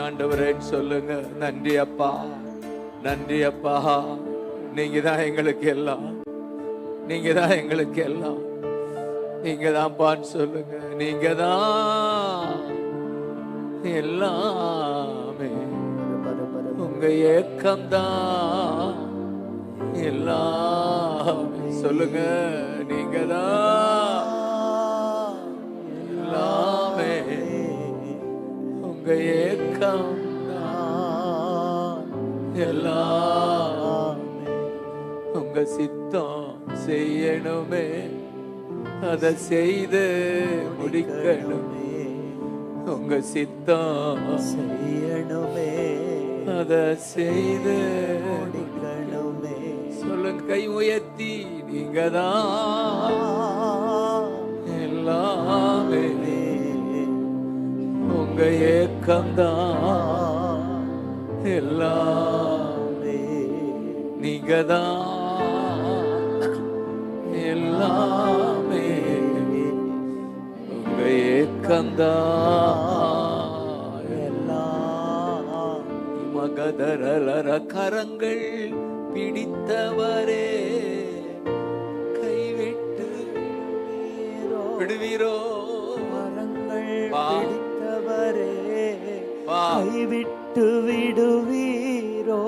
ஆண்டவரேன்னு சொல்லுங்க. நன்றி அப்பா, நன்றி அப்பா. நீங்க தான் எங்களுக்கு எல்லாம், நீங்க தான் எங்களுக்கு எல்லாம், நீங்க தான்ப்பான்னு சொல்லுங்க. நீங்க தான் எல்லாமே, உங்க ஏக்கம்தான் எல்லாமே. சொல்லுங்க, நீங்க தான் எல்லாமே, உங்க ஏக்கம் எல்லாமே. உங்க சித்தம் செய்யணுமே, அதை செய்து முடிக்கணுமே. உங்க சித்தம் செய்யணுமே, அதை செய்து முடிக்கணுமே. சொல்லுங்க, கை உயர்த்தி, நீங்க தான் எல்லாமே, உங்க ஏக்கம்தான் எல்லாமே. நீங்க தான் எல்லாமே, உங்க ஏக்கம்தான் எல்லாம். மகதரலர கரங்கள் பிடித்தவரே, கைவிட்டு விடுவீரோ? கரங்கள் பிடித்தவரே, கைவிட்டு விடுவீரோ?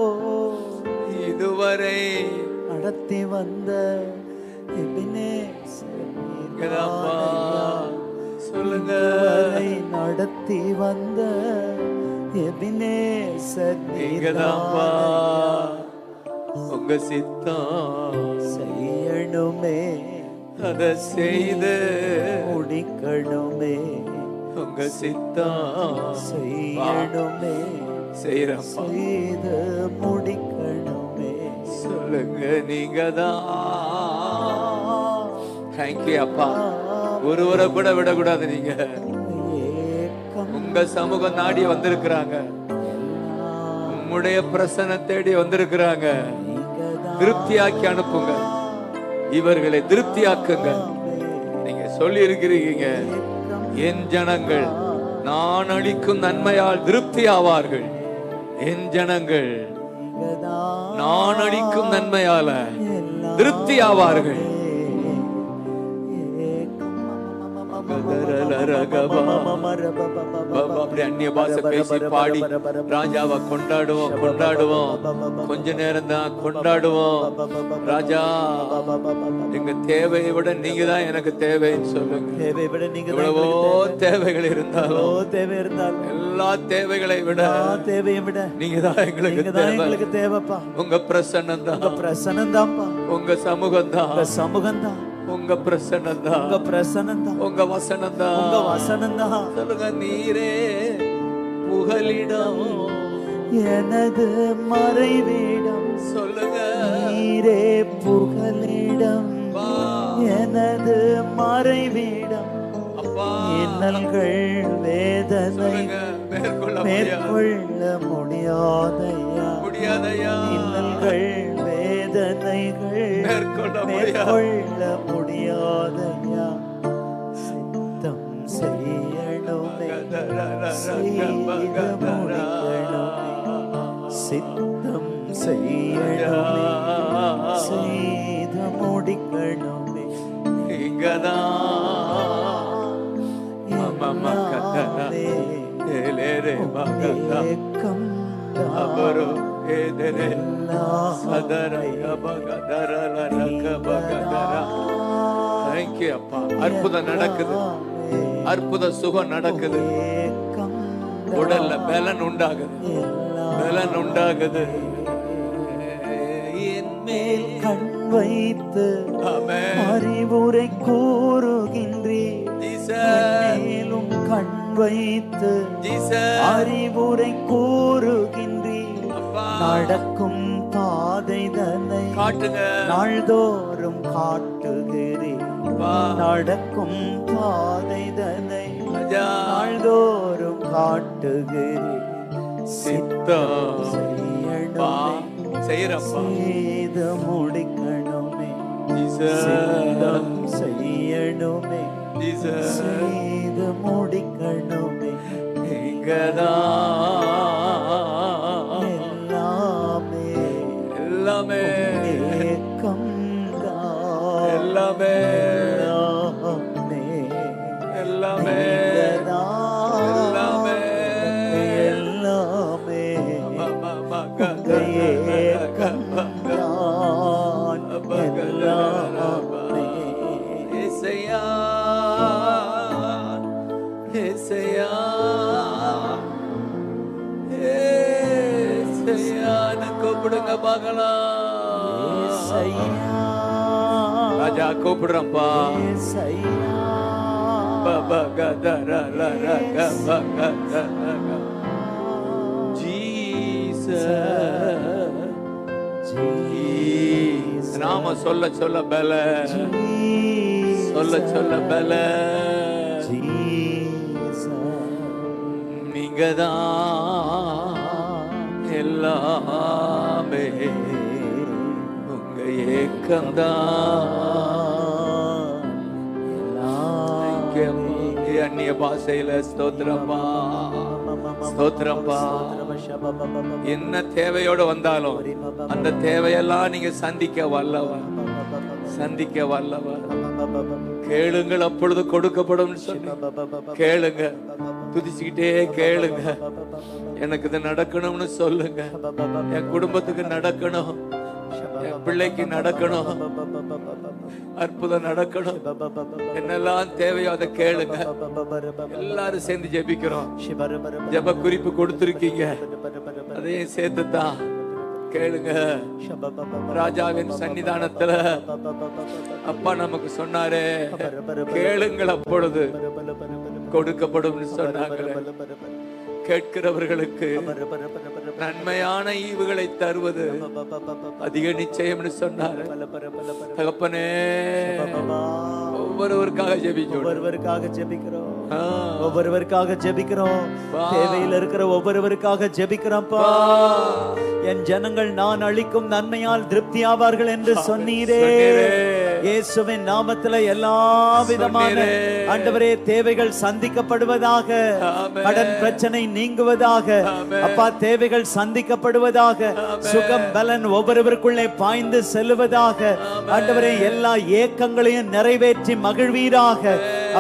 இதுவரை நடத்தி வந்த சொல்லுங்க, நடத்தி வந்த எபினேசர் நீங்கதான்ப்பா. உங்க சித்தம் செய்யணுமே, அதை செய்து முடிக்கணுமே. உங்க சித்தம் செய்யணுமே, செய்யறப்பா, செய்து முடிக்கணுமே. சொல்லுங்க, நீங்க தான். தேங்க்யூ அப்பா. ஒருவரை கூட விடக்கூடாது. நீங்க உங்க சமூகம் நாடி வந்திருக்கிறாங்க, உம்முடைய பிரசன்ன தேடி வந்திருக்கிறாங்க. திருப்தியாக்கி அனுப்புங்க, இவர்களை திருப்தியாக்குங்க. நீங்க சொல்லி இருக்கிறீங்க, என் ஜனங்கள் நான் அளிக்கும் நன்மையால் திருப்தி ஆவார்கள். என் ஜனங்கள் நான் அளிக்கும் நன்மையால திருப்தி ஆவார்கள். அந்நிய பாஷை பேசி பாடி ராஜாவை கொண்டாடுவோம், கொண்டாடுவோம். கொஞ்ச நேரம் தான் கொண்டாடுவோம். ராஜா, எங்க தேவையை விட நீங்க தான் எனக்கு தேவைன்னு சொல்லுங்க. எவ்வளவோ தேவைகள் இருந்தாலும், எல்லா தேவைகளை விட நீங்க தான் எங்களுக்கு தேவைப்பா. உங்க பிரசன்னம் தான், உங்க சமூகம் தான், உங்க பிரசன்னம் தான், உங்க வசனம் தான். சொல்லுங்க, நீரே புகலிடம், எனது மறைவிடம். சொல்லுங்க, நீரே புகலிடம், எனது மறைவிடம். இன்னல்கள் வேதனைகள் மேற்கொள்ள முடியாதையா, இன்னல்கள் வேதனைகள் மேற்கொள்ள முடியாதையா. சித்தம் செய்யணுமே, செய்து முடிக்கணுமே. சித்தம் செய்யணுமே, செய்து முடிக்கணுமே. அற்புதம் நடக்குது, அற்புத சுகம் நடக்குது. உடல்ல பலன் உண்டாகுது, பலன் உண்டாகுது. என் மேல் கண் வைத்து அறிவுரை கூறுகின்றேன். மேலும் கண் வைத்து அறிவுரை கூறுகின்றேன். நடக்கும் பாதை தன்னை நாள்தோறும் காட்டுகிறேன். நடக்கும் பாதை தன்னை நாள்தோறும் காட்டுகிறேன். சித்தம் செய்து முடிக்கணுமே, சித்தம் செய்யணுமே, செய்து முடிக்கணுமே. நீங்கதான் ஏசையா ஏசையான்னு கூப்பிடுங்க பார்க்கலாம். ராஜா கூப்பிடுறப்பா. நாம சொல்ல சொல்ல பல, சொல்ல சொல்ல பல. நீங்கதான் எல்லாமே, உங்க ஏக்கம்தான். அந்நிய பாஷையில ஸ்தோத்திரப்பா, ஸ்தோத்திரப்பா. என்ன தேவையோட வந்தாலும் அந்த தேவையெல்லாம் நீங்க சந்திக்க வல்லவர், சந்திக்க வல்லவர். கேளுங்கள் அப்பொழுது கொடுக்கப்படும். கேளுங்க, துதிச்சுக்கிட்டே கேளுங்க. எனக்கு இது நடக்கணும்னு சொல்லுங்க. என் குடும்பத்துக்கு நடக்கணும், என் பிள்ளைக்கு நடக்கணும், அற்புதம் நடக்கணும். என்னெல்லாம் தேவையோ அதை கேளுங்க. எல்லாரும் சேர்ந்து ஜெபிக்கிறோம். ஜெப குறிப்பு கொடுத்திருக்கீங்க, அதையும் சேர்த்துதான் கேளுங்க. ராஜாவின் சன்னிதானத்துல அப்பா நமக்கு சொன்னாரே, கேளுங்கள் அப்பொழுது கொடுக்கப்படும் சொன்னாங்களே. கேட்கிறவர்களுக்கு நன்மையான ஈவுகளை தருவது அதிக நிச்சயம் சொன்னார். தகப்பனே, ஒவ்வொருவருக்காக ஜெபிக்கிறோம், ஒவ்வொருவருக்காக ஜெபிக்கிறோம், ஒவ்வொருவருக்காக ஜெபிக்கிறோம். தேவையில் இருக்கிற ஒவ்வொருவருக்காக ஜெபிக்கிறோம்ப்பா. என் ஜனங்கள் நான் அளிக்கும் நன்மையால் திருப்தி ஆவார்கள் என்று சொன்னீரே. இயேசுவின் நாமத்துல எல்லா விதமான ஆண்டவரே தேவைகள் சந்திக்கப்படுவதாக, கடன் பிரச்சனை நீங்குவதாக, அப்பா தேவைகள் சந்திக்கப்படுவதாக, சுகம் பலன் ஒவ்வொருவருக்குள்ளே பாய்ந்து செல்லுவதாக. ஆண்டவரே எல்லா ஏக்கங்களையும் நிறைவேற்றி மகிழ்வீராக.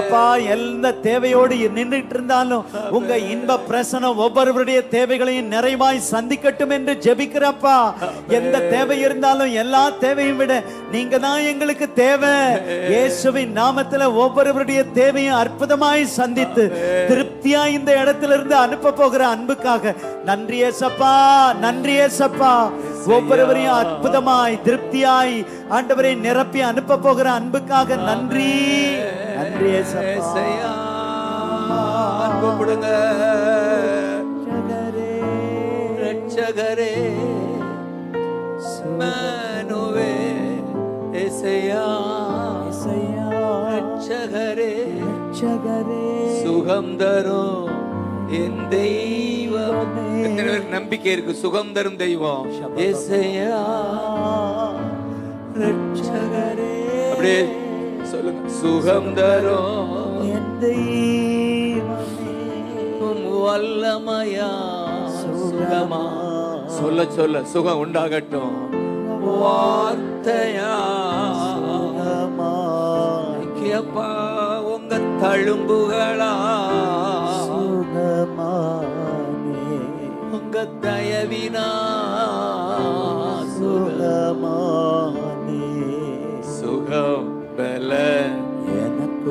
அப்பா எந்த தேவையோடு நின்றுட்டு இருந்தாலும் உங்க இன்ப பிரசனம் ஒவ்வொருவருடைய தேவைகளையும் நிறைவாய் சந்திக்கட்டும் என்று ஜெபிக்கிறப்பா. எந்த தேவை இருந்தாலும் எல்லா தேவையும் விட நீங்க தான் எங்களுக்கு தேவை. இயேசுவின் நாமத்துல ஒவ்வொருவருடைய தேவையும் அற்புதமாய் சந்தித்து திருப்தியா இந்த இடத்திலிருந்து அனுப்ப போகிற அன்புக்காக நன்றி ஏசப்பா, நன்றி ஏசப்பா. ஒவ்வொருவரையும் அற்புதமாய் திருப்தியாய் ஆண்டவரை நிரப்பி அனுப்ப போகிற அன்புக்காக நன்றி, நன்றி ஏசப்பா. கூப்பிடுங்க. ரட்சகரே மனுவே ஏசையா, ரட்சகரே சுகம் தரும் என் தெய்வம். எத்தனை பேருக்கு நம்பிக்கை இருக்கு சுகம் தரும் தெய்வம் ஏசையா ரட்சகரே? அப்படியே சொல்லுங்க. சுகம் தரும் என் தெய்வம் வல்லமையா சுகமா. சொல்ல சொல்ல சுகம் உண்டாகட்டும். வார்த்தையா கேப்பா உங்க தழும்புகளா சுகமானே, உங்க தயவினா சுகமானே. சுகம் பல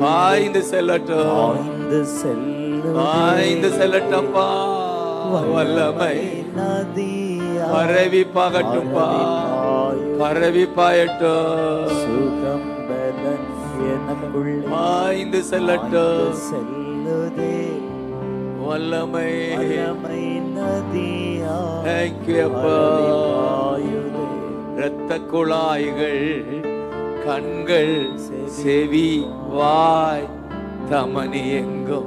பாய்ந்து செல்லட்டும், பாய்ந்து செல்லும், பாய்ந்து செல்லட்டப்பா. வல்லமை பரவி பாகட்டும்பா, பரவி பாயட்டும். சுகம் பலன் எனக்குள்ளே பாய்ந்து செல்லட்டும், செல்லுதே வல்லமை நதியா. இரத்த குழாய்கள், கண்கள், செவி, வாய், தமனி எங்கோ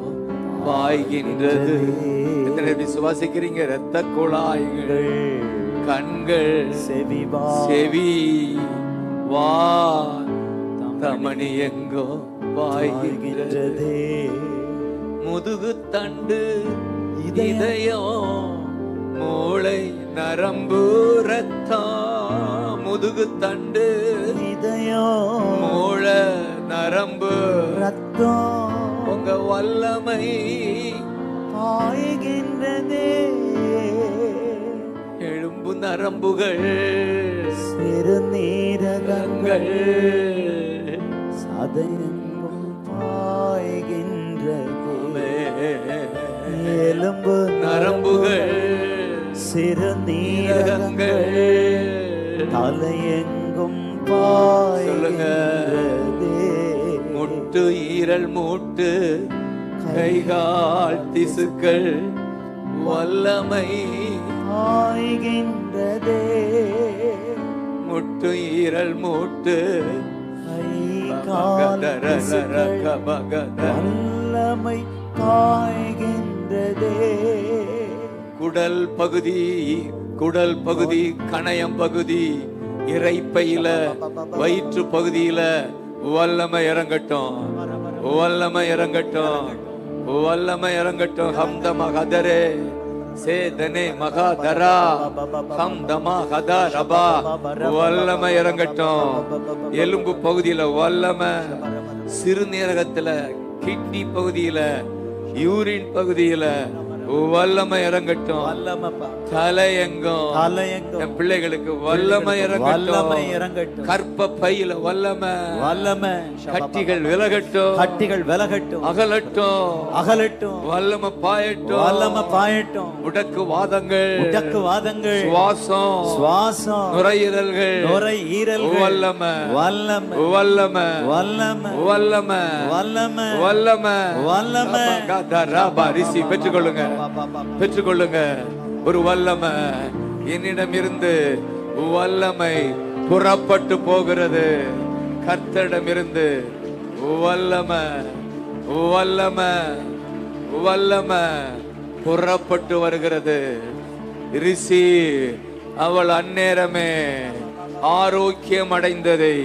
பாய்கின்றது. எத்தனை விசுவாசிக்கிறீங்க? இரத்த குழாய்கள், கண்கள், செவி, வாய், தமனி எங்கோ பாய்கின்றது. முதுகு தண்டு, இதயம், மூளை, நரம்பு, ரத்தம். முதுகு தண்டு, இதயம், மூளை, நரம்பு, ரத்தம். உங்க வல்லமை பாய்கின்றதே. எலும்பு, நரம்புகள், சிறுநீரகங்கள், சதையெங்கும் பாய்கின்றதே. தலையெங்கும் சொல்லுங்க. பாய்கின்றதே. முட்டு ஈரல் மூட்டு கைகால் திசுக்கள் வல்லமை பாய்கின்றதே. முட்டு ஈரல் மூட்டு கை கால் திசுக்கள் வல்லமை பாய்கின்றதே. குடல் பகுதி கணையம் பகுதி இறைப்பையில வயிற்று பகுதியில வல்லமை இறங்கட்டும், வல்லமை இறங்கட்டும், வல்லமை இறங்கட்டும். ஹம்த மகதரே சேதனே மகாதரா ஹம்த மகதரபா வல்லமை இறங்கட்டும். எலும்பு பகுதியில வல்லமை, சிறுநீரகத்துல, கிட்னி பகுதியில, யூரின் பகுதியில வல்லமை இறங்கட்டும். தலையெங்கும் என் பிள்ளைகளுக்கு வல்லமை இறங்கட்டும். கற்ப பையில வல்லமை, கட்டிகள் விலகட்டும், அகலட்டும், வல்லமை பாயட்டும். முடக்கு வாதங்கள், சுவாசம், நுரையீரல்கள், வல்லமை. பெற்றுக்கொள்ளுங்க. ஒரு வல்லமை என்னிடம் இருந்து வல்லமை புறப்பட்டு போகிறது. கர்த்தரிடமிருந்து வல்லமை புறப்பட்டு வருகிறது. ரிசி அவள் அந்நேரமே ஆரோக்கியம் அடைந்ததை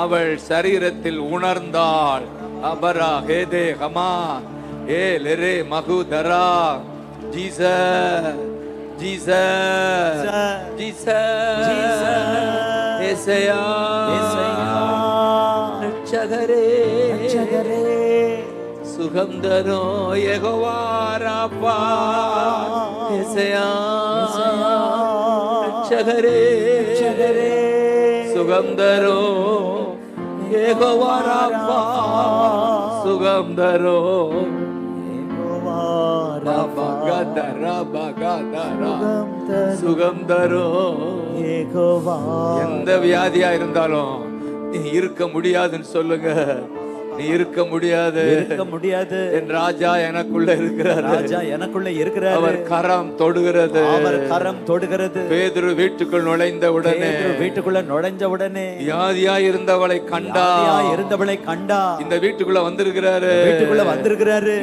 அவள் சரீரத்தில் உணர்ந்தாள். அபரா ஹேதே ஹமா ஏ லெரே மகுதரா. ஜீசஸ் ஏசையா ரட்சகரே சுகம் தரும் யெகோவா ராபா. ஏசையா ரட்சகரே சுகம் தரும் யெகோவா ராபா. சுகம் தரும் சுகம் தரும். எந்த வியாதியா இருந்தாலும் நீ இருக்க முடியாதுன்னு சொல்லுங்க. நீ இருக்க முடியாது. என் ராஜா எனக்குள்ள இருக்கிறார். அவர் கரம் தொடுகிறது. பேதுரு வீட்டுக்குள் நுழைந்த உடனே வியாதியா இருந்தவளை கண்டா. இந்த வீட்டுக்குள்ள வந்திருக்கிறாரு.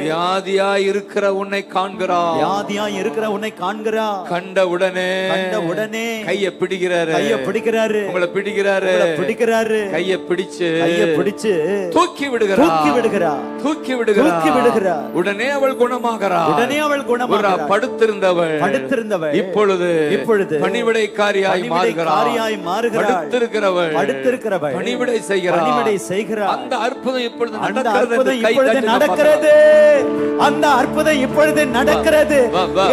வியாதியா இருக்கிற உன்னை காண்கிறார். கண்ட உடனே கையை பிடிக்கிறாரு. உங்களை பிடிக்கிறாரு. கையை பிடிச்சு தூக்கி விடுகிறார். உடனே அவள் குணமாகிறார். படுத்திருந்தவள் இப்பொழுது பணிவிடைக்காரியாய் மாறுகிறாள். படுத்திருக்கிறவள் பணிவிடை செய்கிறார். அந்த அற்புதம் இப்பொழுது நடக்கிறது. அந்த அற்புதம் இப்பொழுது நடக்கிறது.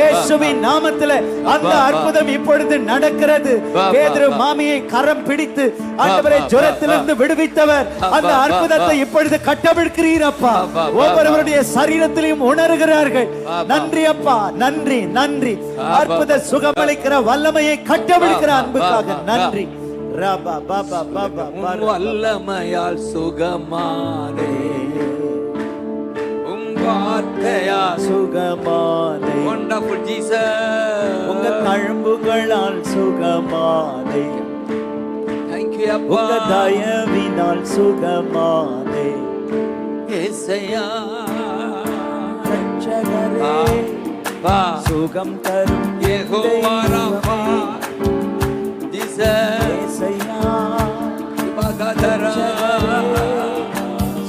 இயேசுவின் நாமத்தில் அந்த அற்புதம் இப்பொழுது நடக்கிறது. பேதுரு மாமியை கரம் பிடித்து ஆண்டவரை ஜுரத்திலிருந்து விடுவித்தவர் அந்த அற்புதத்தை இப்பொழுது கட்டவிழ்க்கிறீரப்பா. ஒவ்வொருவருடைய சரீரத்திலையும் உணர்கிறார்கள். நன்றி அப்பா, நன்றி. அற்புத சுகமளிக்கிற வல்லமையை கட்டவிழ்க்கிற அன்புக்காக நன்றி. ரபா பாபா பாபா வல்லமையால் சுகமானே, வார்த்தையா சுகமானே. Wonderful Jesus. உங்க தழும்புகளால் சுகமானே. Thank you அப்பா. உங்க தயவினால் சுகமானே. ஏசையா ரட்சகரே சுகம் தரும் யெகோவா ராபா. ஜீசஸ் ஏசையா மகதரா.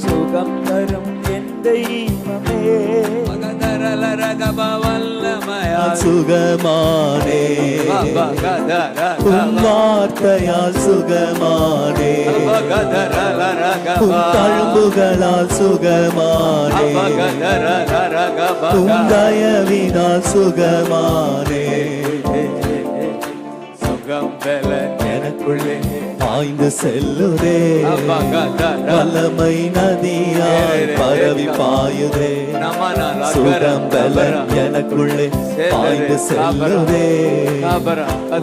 சுகம் தரும் என் தெய்வமே. மகதரலரகப வல்லமையா சுகமானே. வார்த்தையால் சுகமானே. தழும்புகளால் சுகமானே. தயவினால் சுகமானே. சுகம் பலன் எனக்குள்ளே பாய்ந்து செல்லுதே, வல்லமை நதியாய் பரவி பாயுதே, சுகம் பலன் எனக்குள்ளே பாய்ந்து செல்லுதே,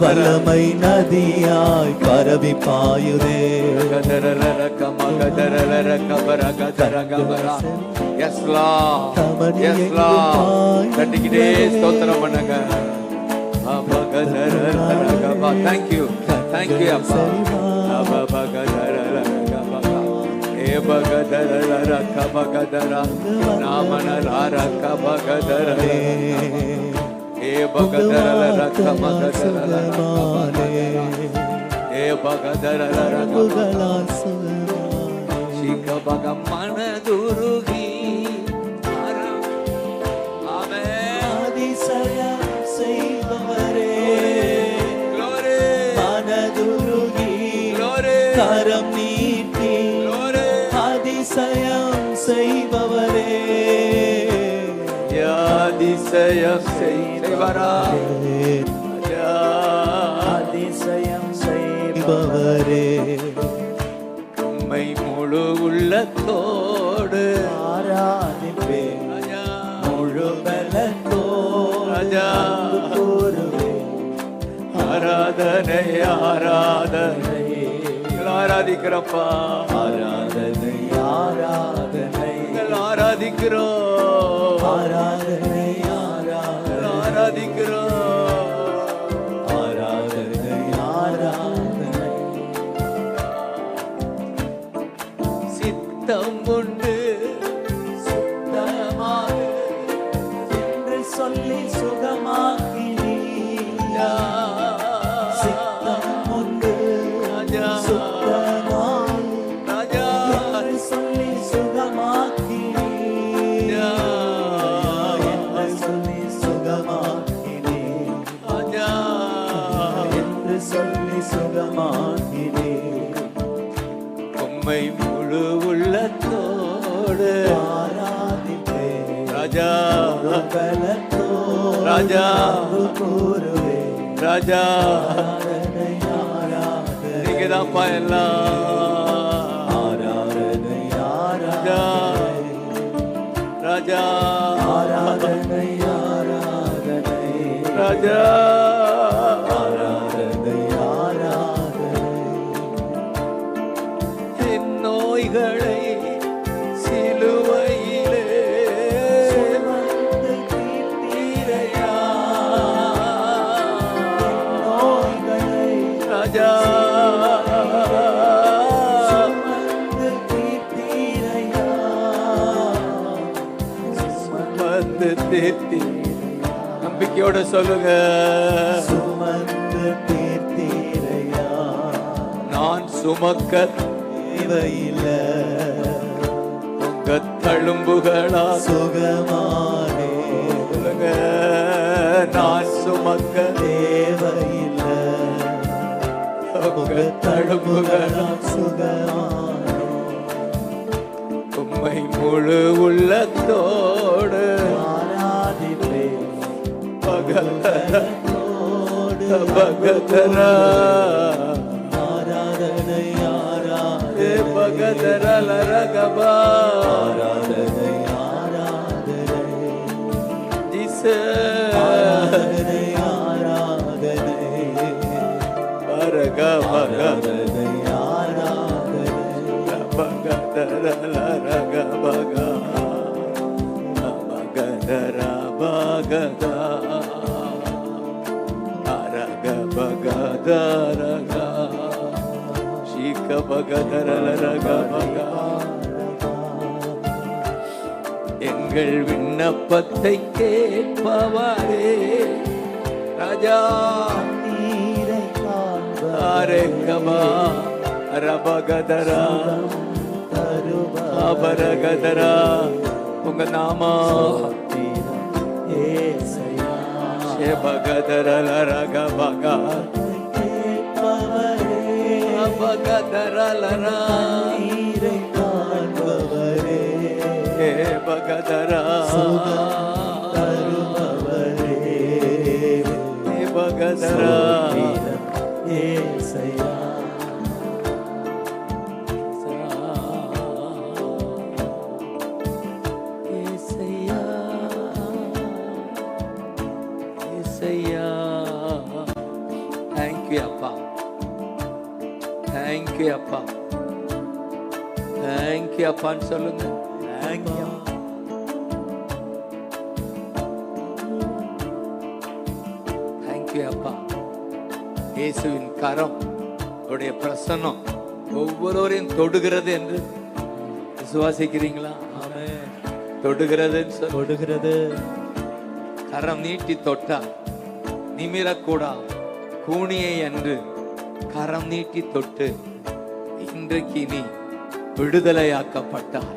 வல்லமை நதியாய் பரவி பாயுதே. Yes Lord, yes Lord, கட்டிக்கிட்டே ஸ்தோத்திரம் பண்ணுங்க. Thank you, thank you அப்பா. மனதுருகி அதிசயம் செய்பவரே, மனதுருகி கரம் நீட்டி அதிசயம் செய்பவரே, அதிசயம் செய்வாரா, அதிசயம் செய்பவரே, உம்மை முழு உள்ளத்தோடு ஆராதிப்பேன், முழு பலத்தோடு கூறுவேன், ஆராதனை ஆராதனை ஆராதிக்கிறப்பா, ஆராதனை ஆராதனை ஆராதிக்கிறோம், ஆராதனை ஆராதனை ஆராதிக்கிறோம், ஆராதனை ஆராதனை. சித்தம் உண்டு சுத்தமாக என்று சொல்லி சுகமாக்கினீயா, சித்தம் உண்டு சுத்தமாக என்று சொல்லி சுகமாக்கினீயா, என்று சொல்லி சுகமாக்கினீயா, என்று சொல்லி சுகமாக்கினீர். உம்மை முழு உள்ளத்தோடு ஆராதிப்பேன், ராஜா பலத்தோடு ராஜா கூறுவேன், ராஜா ஆராதனை ஆராதனை நீங்க தான்ப்பா எல்லாம், ஆராதனை ராஜா ஆராதனை ராஜா ஆராதனை ஆராதனை ராஜா ஆராதனை ஆராதனை. என் நோய்களை சிலுவையிலே சுமந்து தீர்த்தீரையா, நோய்களை ராஜா சுமந்து தீர்த்தீரையா, வந்து தேத்தி நம்பிக்கையோட சொல்லுங்க, சுமந்து தீர்த்தீரையா, நான் சுமக்க தேவையில்லை, உங்க தழும்புகளா சுகமானே, சொல்லுங்க, நான் சுமக்க தேவையில்லை, உங்க தழும்புகளா சுகமானே, உம்மை முழு உள்ளத்தோடு ஆராதிப்பேன், பகதர பலத்தோடு பகதர ஆராதனை ஏ ஆராதனை பகதர லரகபா ஆராதனை ஆராதனை ஜீசஸ் ஆராதனை ஆராதனை பரக பக ஆராதனை ஆராதனை பகதர லரகபக பகதர பகதா அரக பகதரக ஷீக பகதர லரகபக. எங்கள் விண்ணப்பத்தை கேட்பவரே ராஜா நீரை காண்பவரே, அரேகபா அரபகதரா தருபவரே, அபரகதரா உங்க நாமா ஏசையா, ஷேபகதர லரகபக கேட்பவரே, அபகதர லரா நீரை காண்பவரே, ஏ பகதரா தருபவரே, ஏ பகதரா ஏசையா, ஏசையா. தேங்க்யூ அப்பா, தேங்க்யூ அப்பா, தேங்க்யூ அப்பான்னு சொல்லுங்க. தேங்க்யூ, தேங்க்யூ அப்பா. இயேசுவின் கரம், அவருடைய பிரசன்னம் ஒவ்வொருவரையும் தொடுகிறது என்று விசுவாசிக்கிறீங்களா? தொடுகிறது, தொடுகிறது. கரம் நீட்டி தொட்டா நிமிரக்கூடா, கூனியை என்று கரம் நீட்டி தொட்டு இன்றைக்கு நீ விடுதலையாக்கப்பட்டார்.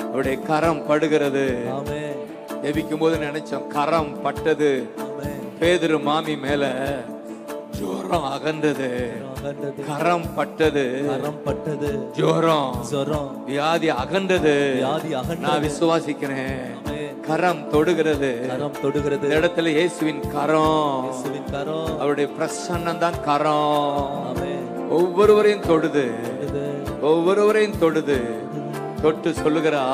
அவருடைய கரம் படுகிறது. ஜெபிக்கும் போது நினைச்சோம், கரம் பட்டது. பேதுரு மாமி மேல ஜோரம் அகன்றது, கரம் பட்டது, கரம் பட்டது, ஜோரம் வியாதி அகன்றது. நான் விசுவாசிக்கிறேன், கரம் தொடுகிறது, கரம் தொடுகிறது. இந்த இடத்துல இயேசுவின் கரம், அவருடைய பிரசன்னம் தான் கரம். ஒவ்வொருவரையும் தொடுது, ஒவ்வொருவரையும் தொடுது. தொட்டு சொல்லுகிறா,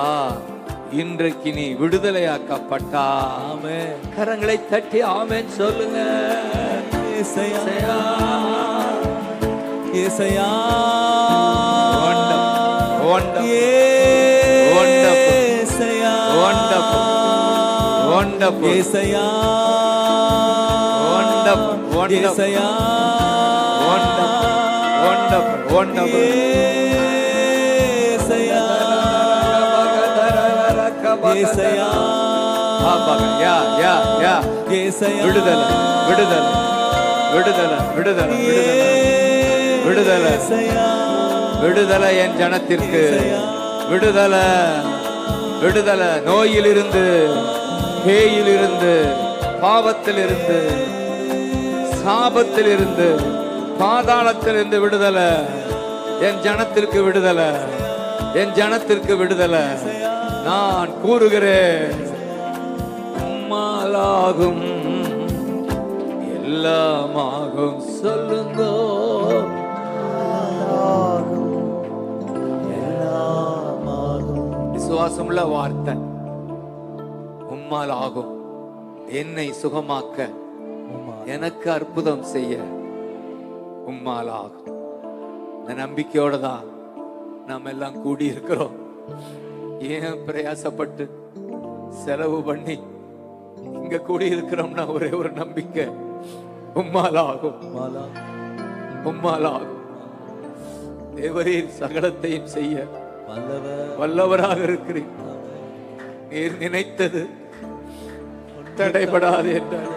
இன்றைக்கு நீ விடுதலையாக்கப்பட்டா. கரங்களை தட்டி ஆமென் சொல்லுங்க. ஏசையா, ஏசையா, விடுதலை, விடுதலை, விடுதலை, விடுதலை, விடுதலை, விடுதலை. என் ஜனத்திற்கு விடுதலை, விடுதலை. நோயிலிருந்து, பேயிலிருந்து, பாவத்திலிருந்து, சாபத்திலிருந்து, பாதாளத்திலிருந்து விடுதலை. என் ஜனத்திற்கு விடுதலை, என் ஜனத்திற்கு விடுதலை. நான் கூறுகிறேன், உம்மாலாகும் எல்லாமாகும். சொல்லுங்க, விசுவாசமுள்ள வார்த்தை. உம்மால் ஆகும், என்னை சுகமாக்க, எனக்கு அற்புதம் செய்ய உம்மால் ஆகும். இந்த நம்பிக்கையோட தான் நாம் எல்லாம் கூடி இருக்கிறோம். ஏன் பிரயாசப்பட்டு செலவு பண்ணி இங்க கூடி இருக்கிறோம்னா ஒரே ஒரு நம்பிக்கை, உம்மால் ஆகும், உம்மால் ஆகும். தேவரீர் சகலத்தையும் செய்ய வல்லவராக இருக்கிறீர். நீர் நினைத்தது தடைபடாது என்றார்.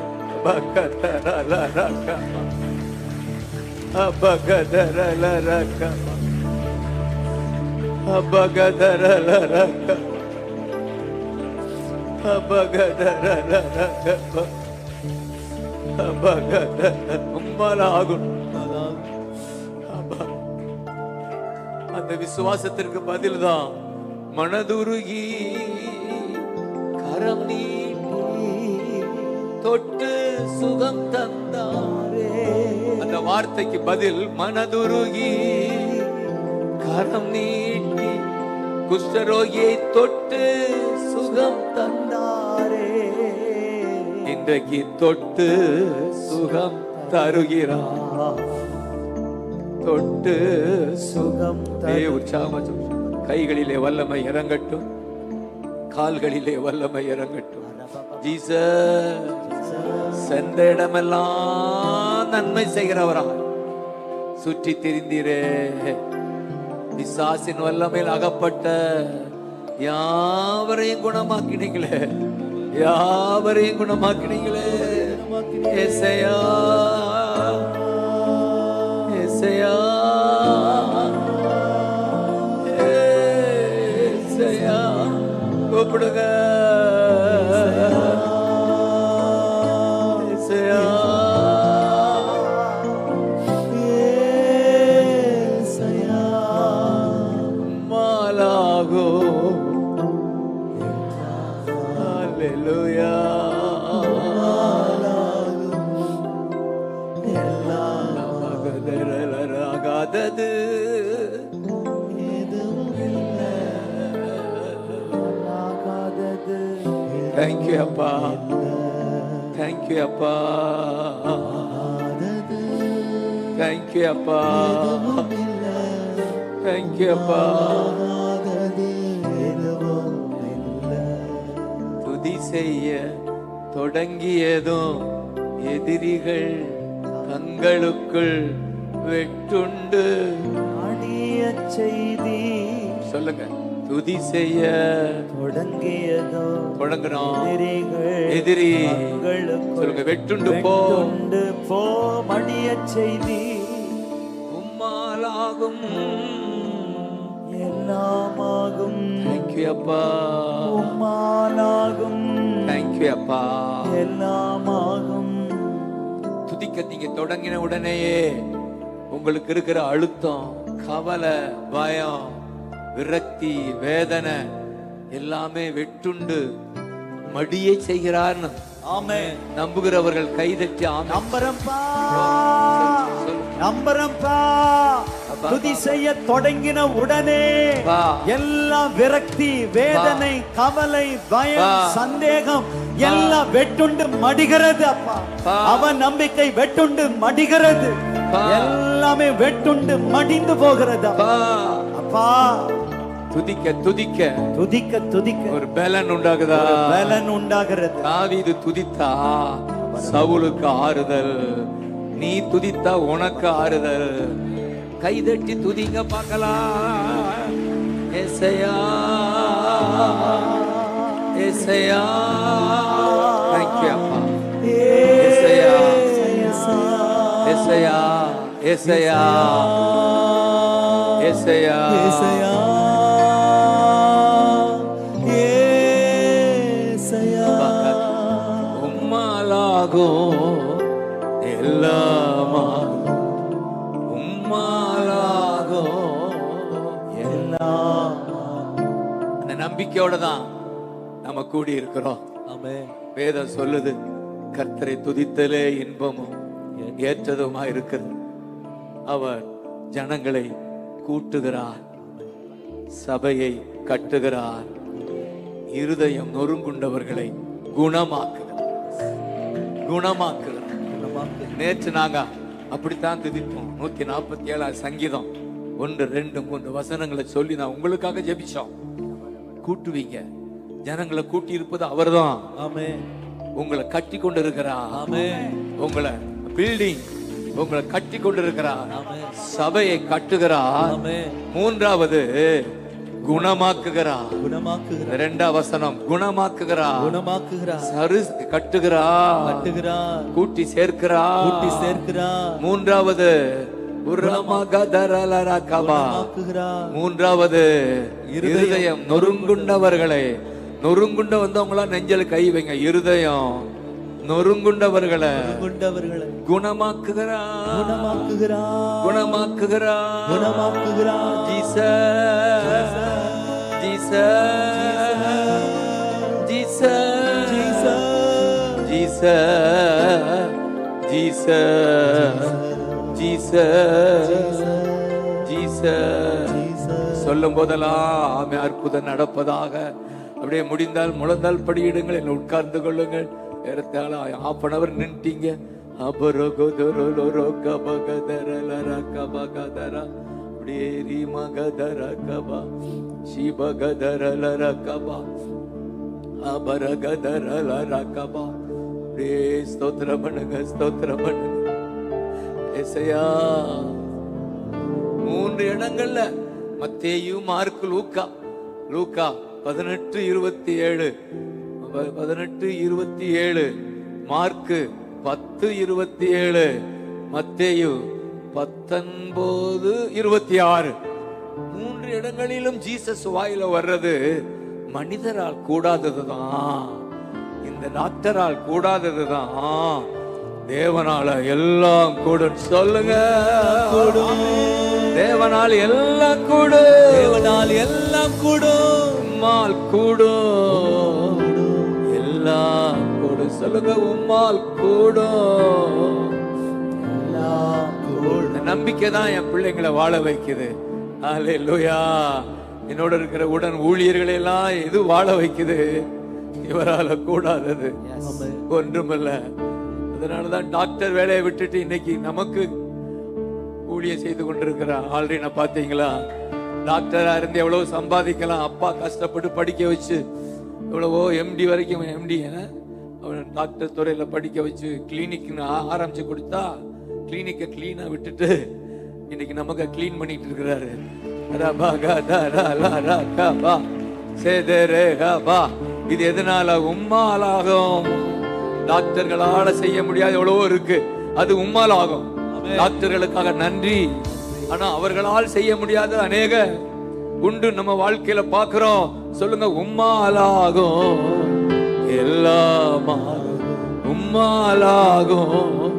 அந்த விசுவாசத்திற்கு பதில்தான் மனதுருகி கரம் நீட்டி தொட்டு சுகம் தந்தாரே. அந்த வார்த்தைக்கு பதில் மனதுருகி கரம் நீட்டி குஷ்டரோகியை தொட்டு சுகம் தந்தாரே. இன்றைக்கு தொட்டு சுகம் தருகிறார். தொட்டு சுகம் உற்சாகம். கைகளிலே வல்லமை இறங்கட்டும், கால்களிலே வல்லமை இறங்கட்டும். ஜீசஸ் சென்ற இடமெல்லாம் நன்மை செய்கிறவரா சுற்றி திரிந்தீரே. பிசாசின் வல்லமையில் அகப்பட்ட யாவரையும் குணமாக்கினீங்களே, யாவரையும் குணமாக்கினீங்களே. ஏசையா, ஏசையா, ஏசையா கூப்பிடுங்க. ஏசையா, ஏசையா மாலாகோ. ஹல்லேலூயா. ஆகாதது தேங்க்யூ அப்பா. தேங்க்யூ அப்பா, ஆகாதது தேங்க்யூ அப்பா, எதுவும் இல்லை. தேங்க்யூ அப்பா. ஆகாதது எதுவும் இல்லை. துதி செய்ய தொடங்கியதும் எதிரிகள் தங்களுக்குள் வெட்டுண்டு. அடிய செய்தி சொல்லுங்க, துதி செய்ய தொடங்குறோம். எதிரி சொல்லுங்க, வெட்டுண்டு போ. மடிய செய்தி உம்மாலாகும் எல்லாமாகும். தேங்க்யூ அப்பா, உம்மாலாகும் தேங்க்யூ அப்பா. எல்லாமாகும். துதிக்க நீங்க தொடங்கின உடனேயே உங்களுக்கு இருக்கிற அழுத்தம், கவலை, பயம், விரக்தி, வேதனை எல்லாமே வெட்டுண்டு மடியை செய்கிறார்னு ஆமென். நம்புகிறவர்கள் கைதட்டி ஆமென். நம்புறப்பா, நம்புறப்பா. துதி செய்ய தொடங்கின உடனே எல்லாம் விரக்தி, வேதனை, கவலை, பயம், சந்தேகம் எல்லாம் வெட்டுண்டு மடிகிறது அப்பா. அவன் நம்பிக்கை வெட்டுண்டு மடிகிறது. எல்லாமே வெட்டுண்டு மடிந்து போகிறது அப்பா. துதிக்க துதிக்க துதிக்க துதிக்க ஒரு பலன் உண்டாகுதா? பலன் உண்டாகிறது. தாவீது துதித்தா சவுலுக்கு ஆறுதல், நீ துதித்தா உனக்கு ஆறுதல். கைதட்டி துதிங்க பார்க்கலாம். ஏசையா, ஏசையா, தேங்க்யூ அப்பா. ஏசையா, ஏசையா, ஏசையா, ஏசையா, ஏசையா, உம்மாலாகும் எல்லாமாகும், உம்மாலாகும் எல்லாம். அந்த நம்பிக்கையோட தான் நம்ம கூடி இருக்கிறோம். ஆமென். வேதம் சொல்லுது, கர்த்தரை துதித்தலே இன்பமும் ஏற்றதுமா இருக்கிறது. அவர் ஜனங்களை கூட்டுகிறார், சபையை கட்டுகிறார், இருதயம் நொறுங்குண்டவர்களை குணமாக்குகிறார், குணமாக்குகிறார். நேற்று நாங்க அப்படித்தான் துதிப்போம். 147 சங்கீதம் 1, 2, 3 வசனங்களை சொல்லி நான் உங்களுக்காக ஜெபிச்சோம். கூட்டுவீங்க, ஜனங்களை கூட்டி இருப்பது அவர்தான். ஆமென். உங்களை கட்டி கொண்டு இருக்கிறார். ஆமென். உங்களை பில்டிங் உங்களை கட்டி கொண்டிருக்கிறார். ஆமென். சபையை கட்டுகிறார். ஆமென். மூன்றாவது குணமாக்குகிறார். குணமாக்குகிறார். 2ஆம் வசனம் குணமாக்குகிறார், குணமாக்குகிறார், சரு கட்டுகிறார், கட்டுகிறார், கூட்டி சேர்க்கிறார், கூட்டி சேர்க்கிறார். மூன்றாவது குணமாக்குகிறார். மூன்றாவது இருதயம் நொறுங்குண்டவர்களை, நொறுங்குண்ட வந்தவங்களா நெஞ்சல் கை வைங்க. இருதயம் நொறுங்குண்டவர்களை குணமாக்குகிறார், குணமாக்குகிறார், குணமாக்குகிறார், குணமாக்குகிறார். Jesus, Jesus, Jesus, Jesus, Jesus, Jesus, Jesus சொல்லும் போதெல்லாம் அற்புதம் நடப்பதாக. அப்படியே முடிந்தால் முழந்தால் படியிடுங்கள், என்ன உட்கார்ந்து கொள்ளுங்கள். ஏறத்தாழ 1/2 hour நின்ட்டீங்க. ஸ்தோத்திரம் பண்ணுங்க, ஸ்தோத்திரம் பண்ணுங்க. ஏசையா 3 இடங்கள்ல மத்தேயு, மார்க்கு, லூக்கா. லூக்கா 18:27, 18:27, மார்க்கு 10:27, மத்தேயு 19:26. 3 இடங்களிலும் ஜீசஸ் வாயில வர்றது மனிதரால் கூடாததுதான், இந்த டாக்டரால் கூடாததுதான், தேவனால எல்லாம் கூடும். சொல்லுங்க, தேவனால் எல்லாம் கூடும், தேவனால் எல்லாம் கூடும், உம்மால் கூடும், எல்லாம் கூடும். சொல்லுங்க, உம்மால் கூடும், எல்லாம் கூடும். இந்த நம்பிக்கை தான் என் பிள்ளைங்களை வாழ வைக்குது. அல்லேலூயா. என்னோட இருக்கிற உடன் ஊழியர்களை எல்லாம் எது வாழ வைக்குது? இவரால கூடாதது ஒன்றுமில்ல. அதனாலதான் டாக்டர் வேலையை விட்டுட்டு இன்னைக்கு நமக்கு ஊழியம் செய்து கொண்டிருக்கிறார். ஆல்ரெடி நான் பாத்தீங்களா, டாக்டரா இருந்து எவ்வளவு சம்பாதிக்கலாம். அப்பா கஷ்டப்பட்டு படிக்க வச்சு எவ்வளவோ எம்டி வரைக்கும், எம்டி அவன் டாக்டர் துறையில படிக்க வச்சு கிளினிக் ஆரம்பிச்சு கொடுத்தா கிளினிக்கை கிளீனா விட்டுட்டு இன்னைக்கு நமக்கு கிளீன் பண்ணிட்டு இருக்கிறாரு. இது எதனால? உம்மாலாகும். டாக்டர்களால செய்ய முடியாது எவ்வளவோ இருக்கு, அது உம்மால் ஆகும். டாக்டர்களுக்காக நன்றி. ஆனா அவர்களால் செய்ய முடியாத அநேக உண்டு நம்ம வாழ்க்கையில பாக்குறோம். சொல்லுங்க, உம்மாலாகும், எல்லாமாகும், உம்மாலாகும்,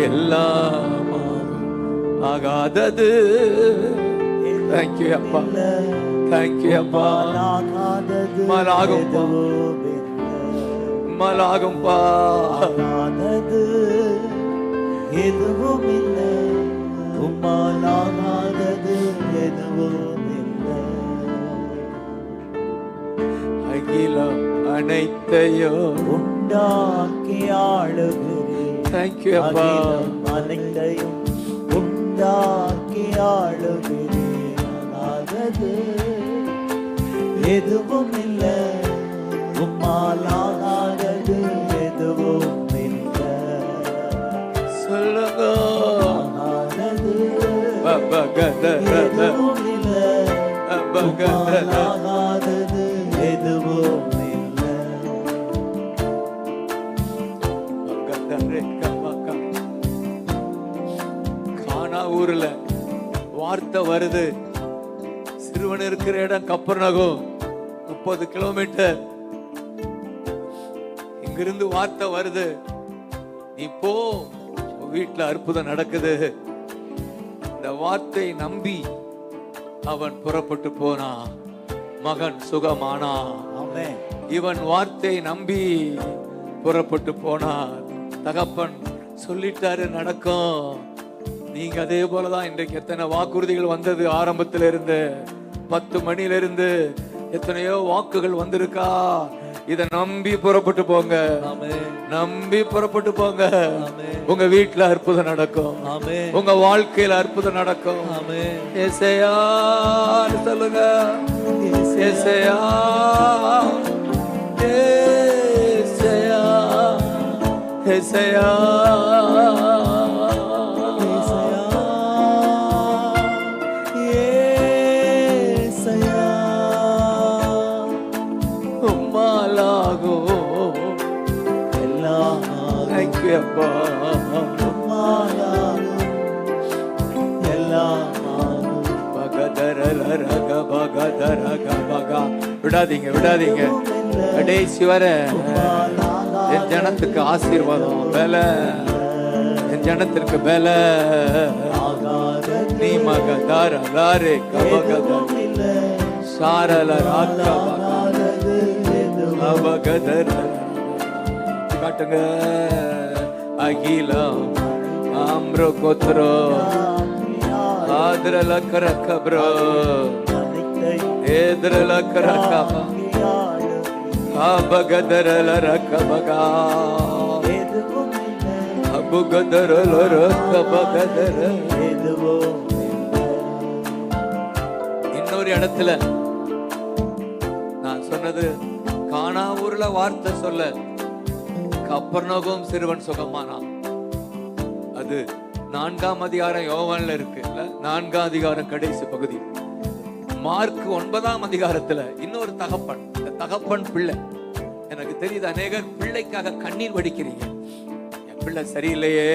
எல்லாமாகும், ஆகாதது. தேங்க்யூ அப்பா, தேங்க்யூ அப்பா. உம்மாலாகும்பா, உம்மாலாகும்பா. ஆகாதது எதுவும் இல்லை, உம்மாலாகாதது எதுவும் இல்லை. அகிலம் அனைத்தையோ உண்டாக்கி ஆளுகிறேன். தேங்க்யூ அப்பா. அனைத்தையும் உண்டாக்கி ஆளுகிறேன். ஆகாதது எதுவும் இல்லை, உம்மாலாகாதது எதுவும் இல்லை. சொல்லுங்க, ஆகாதது பகதர எதுவும் இல்லை, பகதர உம்மாலாகாதது எதுவும் இல்லை. கானா ஊர்ல வார்த்தை வருது. சிறுவன் இருக்கிற இடம் கப்பர்நகம், 30 கிலோமீட்டர். இங்கிருந்து வார்த்தை வருது, நீ போ, வீட்டுல அற்புதம் நடக்குது. இந்த வார்த்தை நம்பி அவன் புறப்பட்டு போனா, மகன் சுகமானா. ஆமென். இவன் வார்த்தை நம்பி புறப்பட்டு போனார். தகப்பன் சொல்லிட்டாரு, நடக்கும். நீங்க அதே போலதான் இன்றைக்கு எத்தனை வாக்குறுதிகள் வந்தது. ஆரம்பத்துல இருந்து 10 மணில இருந்து எத்தனையோ வாக்குகள் வந்திருக்கா. இத நம்பி புறப்பட்டு போங்க, நம்பி புறப்பட்டு போங்க. உங்க வீட்டுல அற்புதம் நடக்கும், உங்க வாழ்க்கையில அற்புதம் நடக்கும். ஏசையா சொல்லுங்க, ஏசையா, ஏசையா, ஏசையா, அப்பா. விடாதீங்க, விடாதீங்க. கடைசி வர என் ஜனத்துக்கு ஆசீர்வாதம், பல என் ஜனத்திற்கு பல. நீ மகதார லாரே கபகத சாரல ராக்கா அபகதர. காட்டுங்க, அகிலம் ஆம்ரோ கோத்ரோ ஆத்ரல கரக்கப்ரோ ஏத்ரல கரக்கப அபகதரல ரக்கபகா அபுகதரல ரக்கபகதர. இன்னொரு இடத்துல நான் சொன்னது, கானா ஊர்ல வார்த்தை சொல்ல கப்பர்நகம் சிறுவன் சுகமானான். அது 4ஆம் அதிகாரம் யோவான்ல இருக்கு, 4ஆம் அதிகாரம் கடைசி பகுதி. மார்க் 9ஆம் அதிகாரத்துல இன்னொரு தகப்பன், இந்த தகப்பன் பிள்ளை. எனக்கு தெரியுது, அநேகர் பிள்ளைக்காக கண்ணீர் வடிக்கிறீங்க. என் பிள்ளை சரியில்லையே,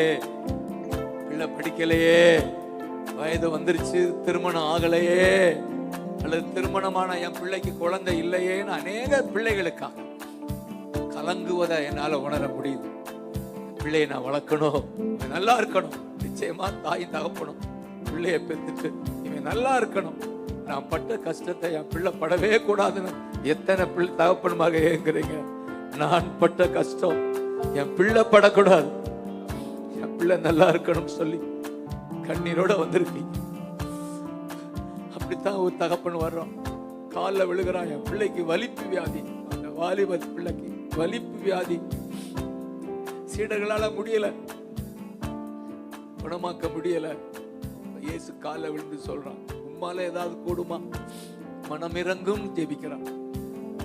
பிள்ளை படிக்கலையே, வயது வந்துருச்சு, திருமணம் ஆகலையே, அல்லது திருமணமான என் பிள்ளைக்கு குழந்தை இல்லையேன்னு அநேக பிள்ளைகளுக்காக கலங்குவதை என்னால உணர முடியுது. பிள்ளையை நான் வளர்க்கணும், நல்லா இருக்கணும். நிச்சயமா தாய் தகப்பனும் பிள்ளைய பெற்றுட்டு இவன் நல்லா இருக்கணும். நான் பட்ட கஷ்டத்தை என் பிள்ளை படவே கூடாதுன்னு எத்தனை பிள்ளை தகப்பனுமாக ஏங்குறீங்க. நான் பட்ட கஷ்டம் என் பிள்ளை படக்கூடாது, என் பிள்ளை நல்லா இருக்கணும் சொல்லி கண்ணீரோட வந்திருக்கீங்க. அப்படித்தான் ஒரு தகப்பன் வர்றோம், காலில் விழுகிறான். என் பிள்ளைக்கு வலிப்பு வியாதி, அந்த வாலிப பிள்ளைக்கு வலிப்பு வியாதி, சீடர்களால முடியல, குணமாக்க முடியல. இயேசு காலை விழுந்து சொல்றான், உம்மால ஏதாவது கூடுமா? மனமிறங்கும் ஜெபிக்கிறான்.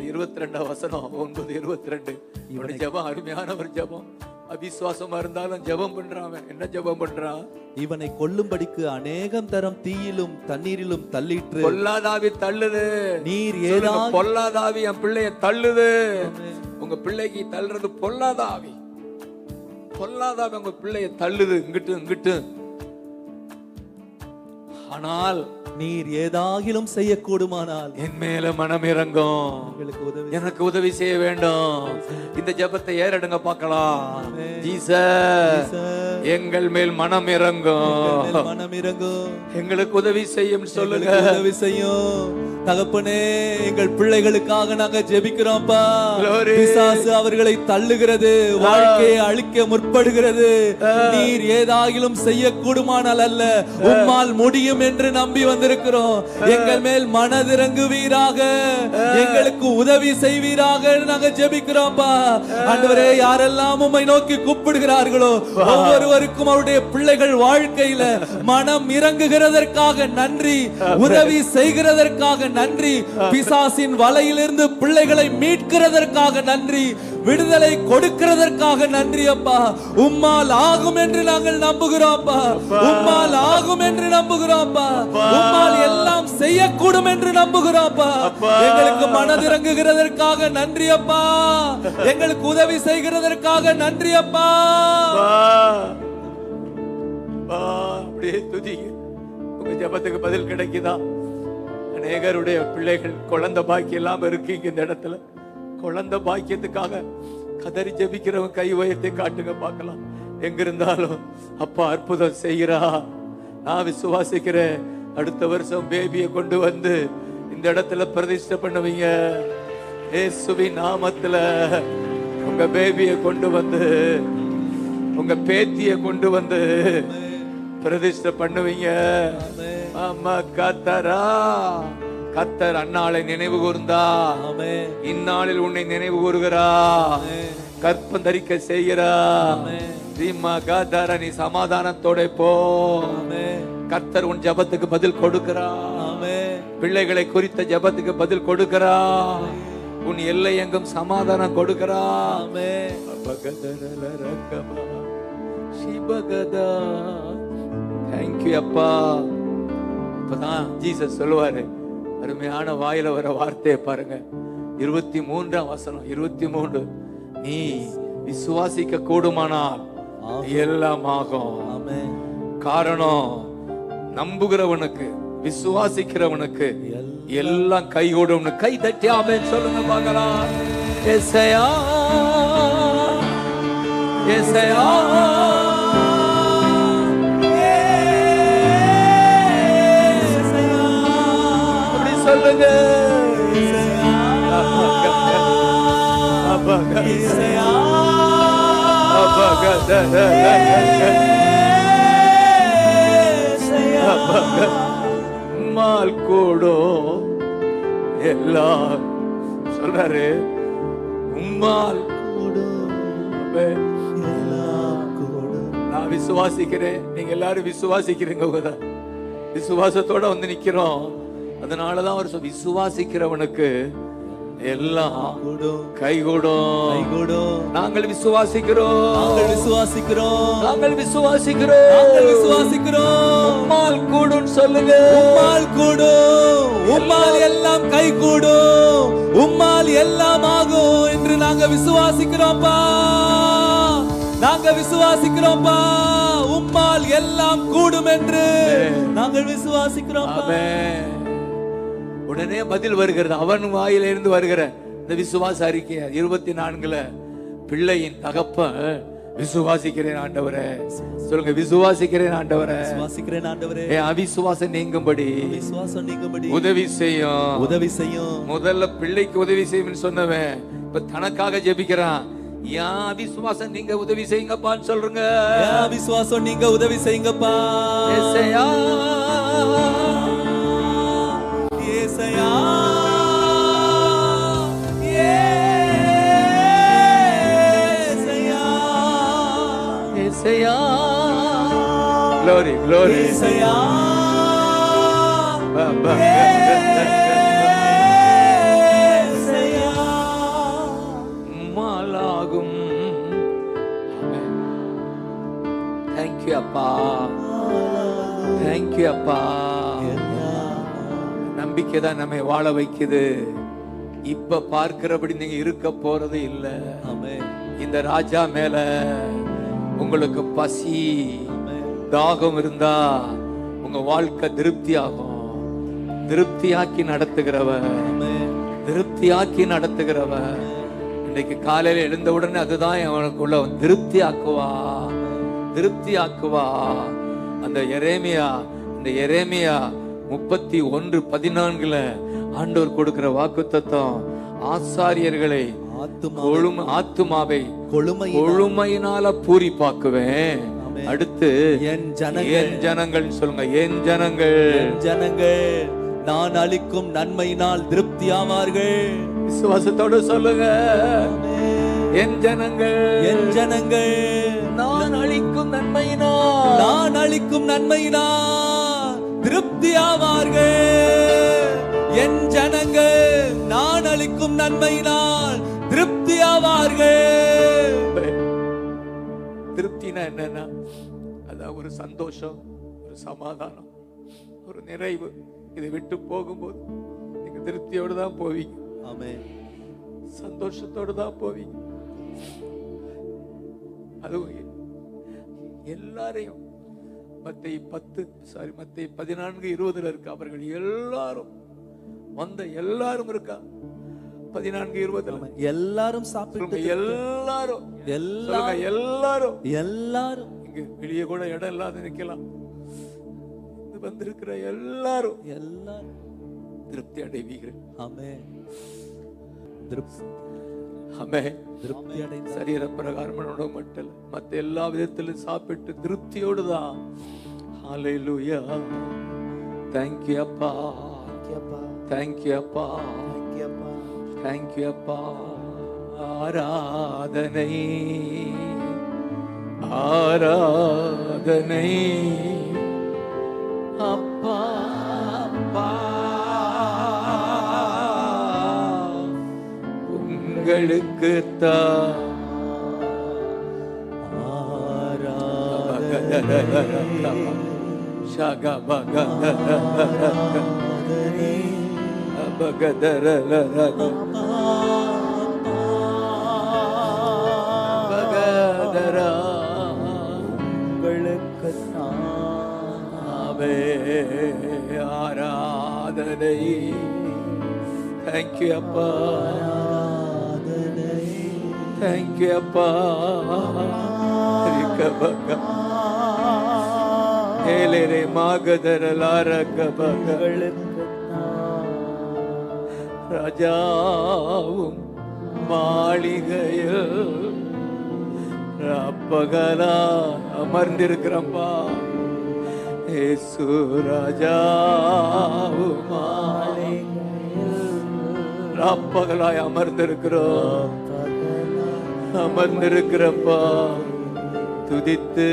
22 வசனம் 9:22. இவனுடைய ஜெபம் அருமையான ஒரு ஜெபம். அவிசுவாசமா இருந்தாலும் ஜெபம் பண்றான். என்ன ஜெபம் பண்றான்? இவனை கொல்லும்படிக்கு அநேகம் தரம் தீயிலும் தண்ணீரிலும் தள்ளிற்று. பொல்லாதாவி தள்ளுது. நீர் ஏதாவது பொல்லாதாவி என் பிள்ளைய தள்ளுது. உங்க பிள்ளைக்கு தள்ளுறது பொல்லாதாவி. பொல்லாதாவி உங்க பிள்ளைய தள்ளுது இங்கிட்டு இங்கிட்டு. ஆனால் நீர் ஏதாகிலும் செய்யக்கூடுமானால் என் மேல மனம் இறங்கும், எனக்கு உதவி செய்ய வேண்டும். இந்த ஜெபத்தை ஏறெடுங்க பார்க்கலாம். ஜீசஸ் எங்கள் மேல் மனம் இறங்கும், மனம் இறங்கும், எங்களுக்கு உதவி செய்யும் சொல்லுங்க. உதவி செய்யும் தகப்பனே. எங்கள் பிள்ளைகளுக்காக நாங்க ஜெபிக்கிறோம்ப்பா. பிசாசு அவர்களை தள்ளுகிறது, வாழ்க்கையை அழிக்க முற்படுகிறது. நீர் ஏதாகிலும் செய்யக்கூடுமானால் அல்ல, உம்மால் முடியும் என்று நம்பி வந்திருக்கிறோம். எங்கள் மேல் மனதிறங்குவீராக, எங்களுக்கு உதவி செய்வீராக நாங்க ஜெபிக்கிறோம்ப்பா. ஆண்டவரே, யாரெல்லாம் உம்மை நோக்கி கூப்பிடுகிறார்களோ ஒவ்வொருவருக்கும் அவருடைய பிள்ளைகள் வாழ்க்கையில மனம் இறங்குகிறதற்காக நன்றி, உதவி செய்கிறதற்காக நன்றி, பிசாசின் வலையிலிருந்து பிள்ளைகளை மீட்கிறதற்காக நன்றி, விடுதலை கொடுக்கிறதற்காக நன்றி அப்பா. உம்மால் ஆகும் என்று நாங்கள் நம்புகிறோம்ப்பா. உம்மால் ஆகும் என்று நம்புகிறோம்ப்பா. உம்மால் எல்லாம் செய்யக்கூடும் என்று நம்புகிறோம்ப்பா. எங்களுக்கு மனதிறங்குகிறதற்காக நன்றி அப்பா. எங்களுக்கு உதவி செய்கிறதற்காக நன்றி அப்பா. அப்படியே துதிங்க. உங்க ஜெபத்துக்கு பதில் கிடைக்குதா? அநேகருடைய பிள்ளைகள் குழந்தை பாக்கியம் இல்லாம இருக்கீங்க. இந்த இடத்துல குழந்தை பாக்கியத்துக்காக கதறி ஜெபிக்கிறவங்க கை உயர்த்தி காட்டுங்க பார்க்கலாம். எங்க இருந்தாலும் அப்பா அற்புதம் செய்கிறா, நான் விசுவாசிக்கிறேன். அடுத்த வருஷம் பேபியை கொண்டு வந்து இந்த இடத்துல பிரதிஷ்டை பண்ணுவீங்க. இயேசுவின் நாமத்துல உங்க பேபியை கொண்டு வந்து, உங்க பேத்தியை கொண்டு வந்து பிரதிஷ்டை பண்ணுவீங்க. ஆமா கத்தரா, கத்தர் அன்னாளை நினைவு கூர்ந்தா, இந்நாளில் உன்னை நினைவு கூறுகிறா, கற்பம் தரிக்க செய்கிறா. நீ சமாதானத்தோட போ. கர்த்தர் உன் ஜபத்துக்கு பதில் கொடுக்கிறா. பிள்ளைகளை குறித்த ஜபத்துக்கு பதில் கொடுக்கிறா. உன் எல்லை எங்கும் சமாதானம் கொடுக்கிறா. தேங்க்யூ அப்பா. இப்பதான் ஜீசஸ் சொல்லுவாரு, அருமையான வாயில வர வார்த்தையை பாருங்க. 23ஆம் வசனம் 23. நீ விசுவாசிக்க கூடுமானால் எல்லாம் ஆகும். காரணம், நம்புகிறவனுக்கு விசுவாசிக்கிறவனுக்கு எல்லாம் கைகூடும். கை தட்டி ஆமென் சொல்லுங்க பார்க்கலாம். ஏசாயா ஏசாயா அப்படி சொல்லுங்க. மால் கூடோ எல்லாம் சொல்றாரு. உம்மால் நான் விசுவாசிக்கிறேன். நீங்க எல்லாரும் விசுவாசிக்கிறீங்க. விசுவாசத்தோட வந்து நிக்கிறோம். அதனாலதான் அவர் விசுவாசிக்கிறவனுக்கு எல்லாம் கைகூடும். நாங்கள் விசுவாசிக்கிறோம், நாங்கள் விசுவாசிக்கிறோம், நாங்கள் விசுவாசிக்கிறோம், நாங்கள் விசுவாசிக்கிறோம். உம்மால் கூடும் சொல்லுங்க. உம்மால் கூடும், உம்மால் எல்லாம் கைகூடும், உம்மால் எல்லாம் ஆகும் என்று நாங்க விசுவாசிக்கிறோம்ப்பா. நாங்க விசுவாசிக்கிறோம்ப்பா. உம்மால் எல்லாம் கூடும் என்று நாங்கள் விசுவாசிக்கிறோம். உடனே பதில் வருகிறது. அவன் வாயிலிருந்து வருகிற இந்த விசுவாச அறிக்கை 24ல பிள்ளையின் தகப்பன் விசுவாசிக்கிறேன் ஆண்டவரே சொல்லுங்க. விசுவாசிக்கிறேன் ஆண்டவரே, விசுவாசிக்கிறேன் ஆண்டவரே. அவிசுவாசம் நீங்கும்படி உதவி செய்யும், உதவி செய்யும். முதல்ல பிள்ளைக்கு உதவி செய்யும் சொன்னவன் இப்ப தனக்காக ஜெபிக்கிறான். ஏன் அவிசுவாசம் நீங்க உதவி செய்யுங்கப்பான்னு சொல்றங்க. அவிசுவாசம் நீங்க உதவி செய்யுங்கப்பா. ஏசாயா ஏசாயா ஏசையா. Glory, glory. Yesaiya. மாலாகும். Thank you அப்பா, thank you அப்பா. நம்பிக்கை தான் நம்மை வாழ வைக்குது. இப்ப பார்க்கிறபடி நீங்க இருக்க போறது இல்ல. இந்த ராஜா மேல உங்களுக்கு பசி தாகம் இருந்தா உங்க வாழ்க்கை திருப்தி ஆகும். திருப்தியாக்கி நடத்துகிறவர், திருப்தியாக்கி நடத்துகிறவர். இன்னைக்கு காலையில எழுந்த உடனே அதுதான் அவனுக்குள்ள திருப்தி ஆக்குவா, திருப்தி ஆக்குவா. அந்த எரேமியா, இந்த எரேமியா 31:14 ஆண்டவர் கொடுக்கிற வாக்குத்தத்தம், ஆசாரியர்களை ஆத்துமாவை கொழுமையினால பூரிப்பாக்குவேன். அடுத்து என் ஜனங்கள் சொல்லுங்க, என் ஜனங்கள் நான் அளிக்கும் நன்மையினால் திருப்தி ஆவார்கள். விசுவாசத்தோடு சொல்லுங்க, என் ஜனங்கள் நான் அளிக்கும் நன்மையினால் திருப்தி ஆவார்கள். என் ஜனங்கள் நான் அளிக்கும் நன்மையினால் திருப்தி ஆவார்கள். திருப்தினா என்னன்னா, அதான் ஒரு சந்தோஷம், ஒரு சமாதானம், ஒரு நிறைவு. இதை விட்டு போகும்போது நீங்க திருப்தியோடு தான் போவீங்க. ஆமென். சந்தோஷத்தோடு தான் போவீங்க. அதுவும் எல்லாரையும் மத்தேயு 14:20 இருக்கு. அவர்கள் எல்லாரும் வந்த எல்லாரும் இருக்கா 14:20 எல்லாரும் சாப்பிட்டு எல்லாரும் இங்க வெளியே கூட இடம் இல்லாத நிக்கலாம். வந்திருக்கிற எல்லாரும் திருப்தி அடைவீர்கள். ஆமென். சரீர பிரகாரம் மட்டும் மத்த எல்லா விதத்திலும் சாப்பிட்டு திருப்தியோடுதான். ஹல்லேலூயா. Thank you அப்பா, thank you அப்பா, thank you அப்பா. ஆராதனை ஆராதனை அப்பா அப்பா, உங்களுக்கு தான் ஆராதனை. தேங்க்யூ அப்பா, தேங்க்யூ அப்பா. ஏலேரே ராஜாவும் மாளிகையில் அப்பகலா அமர்ந்திருக்கிறப்பா. ஏசு ராஜாவும் அப்பகலாய் அமர்ந்திருக்கிறப்பா. துதித்து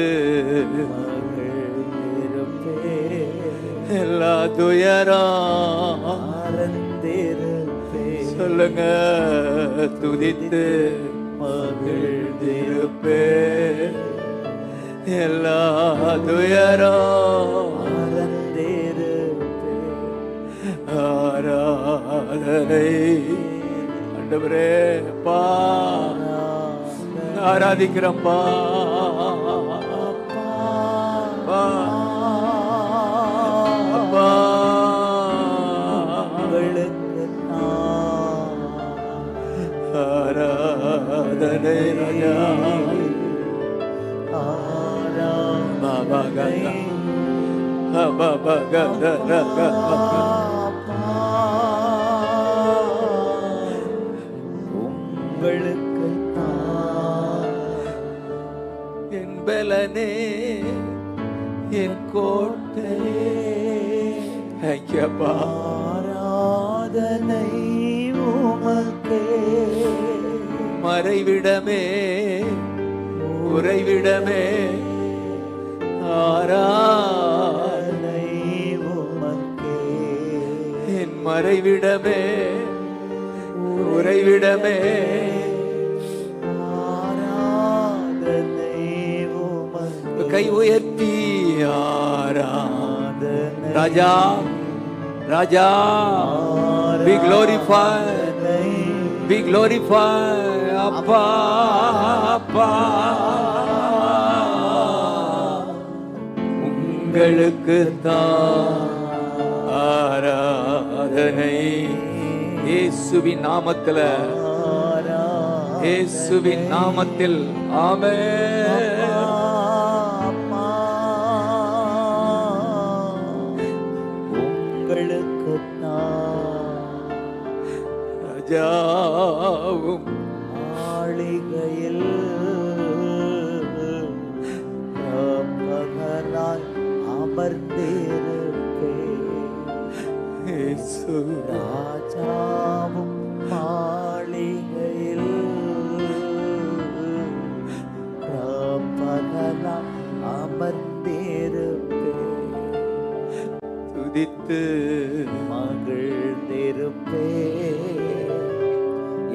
எல்லா துயரா சொல்லுங்க, துதித்து மகிழ்ந்திருப்பே. எல்லா துயரா ஆராதனை. ஆண்டவரே அப்பா, ஆராதிக்கிறப்பா. அப்பா ஆராதனை ராஜா. பாபா கந்தா பாபா கந்தா உங்களுக்கு என் பலனே என் கோட்டையே. ஆராதனை உமக்கே. மறைவிடமே உறைவிடமே ஆராதனை உமக்கே. என் மறைவிடமே உறைவிடமே ஆராதனை உமக்கே. கை உயர்த்தி ஆராதனை Raja Raja be glorified be glorified அப்பா அப்பா உங்களுக்கு தான் ஆராதனை இயேசுவின் நாமத்தில் இயேசுவின் நாமத்தில் ஆமென். உங்களுக்கு ராஜாவும் ஆளிகையில் பகலாய் அமர்ந்திருப்பே. இயேசு ராஜாவும் மாளிகையில் பகலாய் அமர்ந்திருப்பே. துதித்து மகிழ்ந்திருப்பே.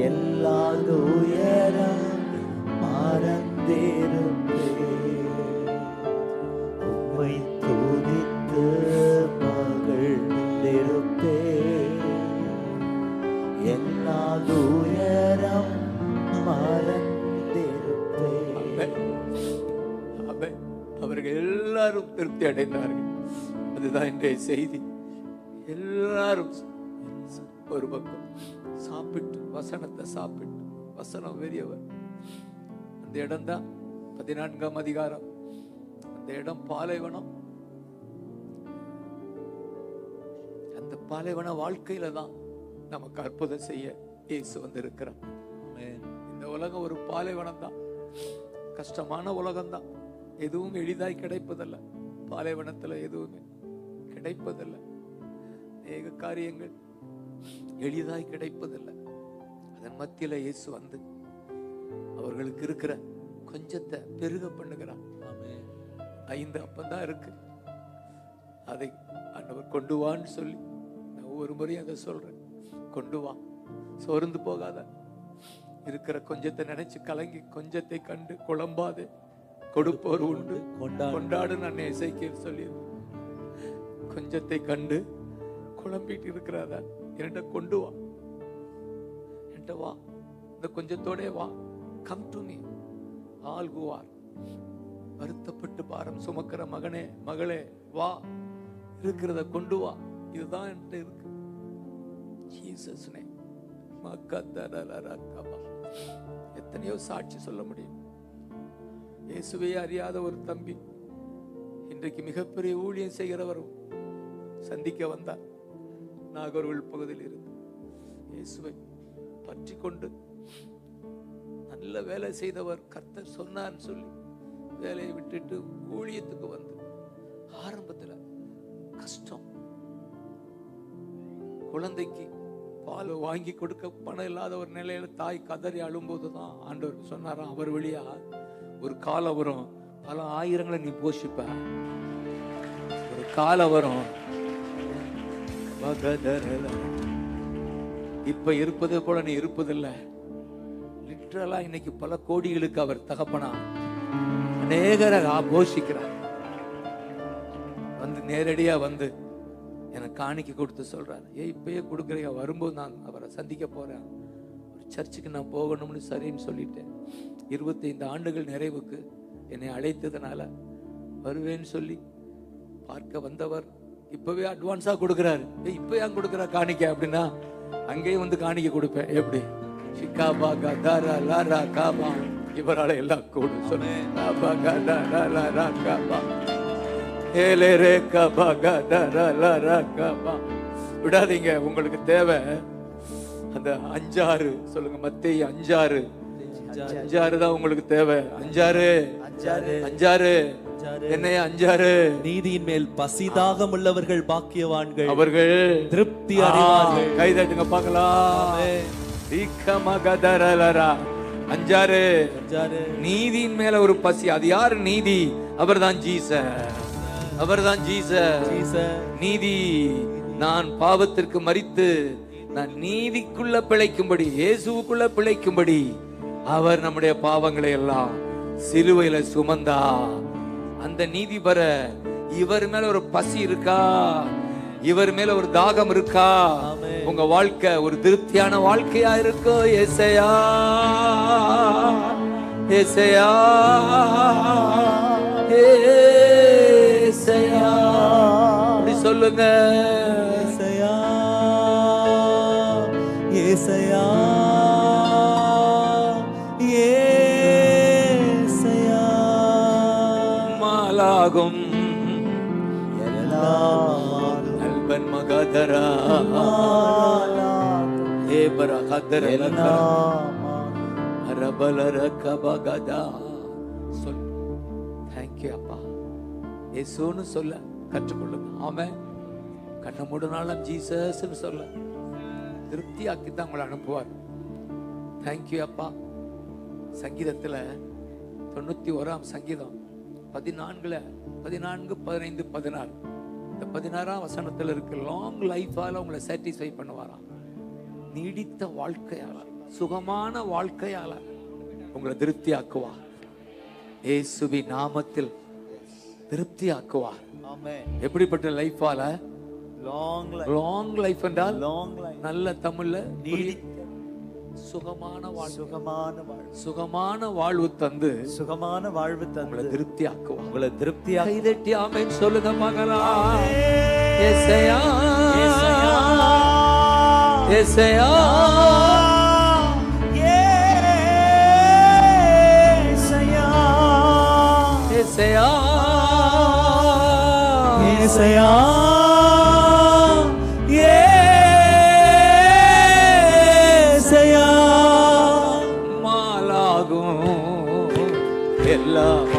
எல்லா துயரம் மறந்திருப்பே. உம்மை துதித்து மகிழ்ந்திருப்பே. எல்லா துயரம் மறந்திருப்பே. ஆமென். அவர்கள் எல்லாரும் திருப்தி அடைந்தார்கள். அதுதான் இன்றைய செய்தி. எல்லாரும் ஒரு பக்கம் சாப்பிட்டு வசனத்தை சாப்பிட்டு வசனம் பெரியவர். அந்த இடம் தான் 14ஆம் அதிகாரம். அந்த இடம் பாலைவனம். அந்த பாலைவன வாழ்க்கையில தான் நமக்கு அற்புதம் செய்ய இயேசு வந்திருக்கிறார். இந்த உலகம் ஒரு பாலைவனம் தான். கஷ்டமான உலகம் தான். எதுவும் எளிதாய் கிடைப்பதில்லை. பாலைவனத்துல எதுவுமே கிடைப்பதில்லை. அநேக காரியங்கள் எளிதாய் கிடைப்பதில்லை. அதன் மத்தியில இயேசு வந்து அவர்களுக்கு இருக்கிற கொஞ்சத்தை பெருக பண்ணுகிறார். 5 அப்பந்தான் இருக்கு. அதை ஆண்டவர் கொண்டு வான்னு சொல்லி நான் ஒவ்வொரு முறையும் அதை சொல்றேன். கொண்டு வா, சோர்ந்து போகாத. இருக்கிற கொஞ்சத்தை நினைச்சு கலங்கி கொஞ்சத்தை கண்டு குழம்பாதே. கொடுப்போர் உண்டு கொண்டாடு நான் எசேக்கியேல் சொல்லி கொஞ்சத்தை கண்டு குழம்பிட்டு இருக்கிறாத என்கிட்ட கொண்டு வா, என்கிட்ட வா, இந்த கொஞ்சத்தோட வா. Come to me all who are வருத்தப்பட்டு பாரம் சுமக்கிற மகனே மகளே வா, இருக்கிறத கொண்டு வா. இதுதான் என்கிட்ட இருக்கு. Jesus name. எத்தனையோ சாட்சி சொல்ல முடியும். இயேசுவை அறியாத ஒரு தம்பி இன்றைக்கு மிகப்பெரிய ஊழியம் செய்கிறவரும் சந்திக்க வந்தார். நாகர்கோவில் பகுதியில் இருந்து இயேசுவை பற்றி கொண்டு நல்ல வேலை செய்தவர். கர்த்தர் சொன்னார்னு சொல்லி வேலையை விட்டுட்டு ஊழியத்துக்கு வந்து ஆரம்பத்தில் கஷ்டம். குழந்தைக்கு பால் வாங்கி கொடுக்க பணம் இல்லாத ஒரு நிலையில தாய் கதறி அழும்போதுதான் ஆண்டவர் சொன்னாராம், அவர் வழியா ஒரு காலம் வரும், பல ஆயிரங்களை நீ போஷிப்ப. ஒரு காலம் வரும், இப்ப இருப்பது போல நீ இருப்பதில்லை. லிட்டரலா இன்னைக்கு பல கோடிகளுக்கு அவர் தகப்பனா அநேகரை போஷிக்கிறார். வந்து நேரடியா வந்து எனக்கு காணிக்க கொடுத்து சொல்றாரு, இப்பயே கொடுக்குறீங்க, வரும்போது நான் அவரை சந்திக்க போறேன், ஒரு சர்ச்சுக்கு நான் போகணும்னு சரின்னு சொல்லிட்டேன். 25 ஆண்டுகள் நிறைவுக்கு என்னை அழைத்ததுனால வருவேன்னு சொல்லி பார்க்க வந்தவர் இப்பவே அட்வான்ஸா கொடுக்குறாரு. இப்ப ஏன் கொடுக்குற காணிக்க அப்படின்னா அங்கேயும் வந்து காணிக்க கொடுப்பேன். எப்படி சிக்காபா கதாரா லாரா காபா இவரால எல்லாம் கூடு சொன்னேன். விடாதீங்க. உங்களுக்கு தேவை அந்த 5-6 சொல்லுங்க. மத்தேயு 5:6 தான் உங்களுக்கு தேவை. 5:6 என்னைய 5:6 நீதியின் மேல் பசிதாகம் உள்ளவர்கள் பாக்கியவான்கள், அவர்கள் திருப்தி அடைவார்கள். கை தட்டுங்க பார்க்கலாம். அஞ்சாறு அஞ்சாறு நீதியின் மேல ஒரு பசி. அது யாரு நீதி? அவர்தான் ஜீசஸ். அவர்தான் ஜீசஸ். ஜீசஸ். நீதி. நான் பாவத்திற்கு மரித்து நான் நீதிக்குள்ள பிழைக்கும்படி, இயேசுவுக்குள்ள பிழைக்கும்படி அவர் நம்முடைய பாவங்களை எல்லாம் சிலுவையில சுமந்தா. அந்த நீதி பெற இவர் மேல ஒரு பசி இருக்கா? இவர் மேல ஒரு தாகம் இருக்கா? உங்க வாழ்க்கை ஒரு திருப்தியான வாழ்க்கையா இருக்கோ? ஏசையா, ஏசையா, ஏசையா அப்படி சொல்லுங்க. ஏசையா, ஏசையா, ஏசையா. மாலாகும் எல்லாம் அல்பன் மகதரா ஏபரா கதர அரபலர கபகதா. சொல். தேங்க்யூ அப்பா. இயேசுன்னு சொல்ல கற்றுக்கொள்ளுங்க. ஆமென். கண்ணை மூடினாலும் ஜீசஸ்ன்னு சொல்ல திருப்தியாக்கி தான் உங்களை அனுப்புவார். தேங்க்யூ அப்பா. சங்கீதத்துல 91ஆம் சங்கீதம் 14, 15, 16 இந்த 16ஆம் வசனத்துல இருக்கு. லாங் லைஃபால உங்களை சாட்டிஸ்ஃபை பண்ணுவாராம். நீடித்த வாழ்க்கையால, சுகமான வாழ்க்கையால உங்களை திருப்தி ஆக்குவார். இயேசுவின் நாமத்தில் திருப்தி ஆக்குவார். ஆமென். எப்படிப்பட்ட லைஃபால? லாங் லாங் லைஃப் என்றால் லாங் லைஃப், நல்ல தமிழ்ல நீடித்த சுகமான வாழ்வு. சுகமான வாழ்வு, சுகமான வாழ்வு தந்து சுகமான வாழ்வு உங்களை தந்து திருப்தி ஆக்குவார். உங்களை திருப்தியாக கைதட்டி ஆமென் சொல்லுங்க மகளா. ஏசையா, ஏசையா, ஏசையா, ஏசையா, ஏசையா. மாலாகும் எல்லாம்.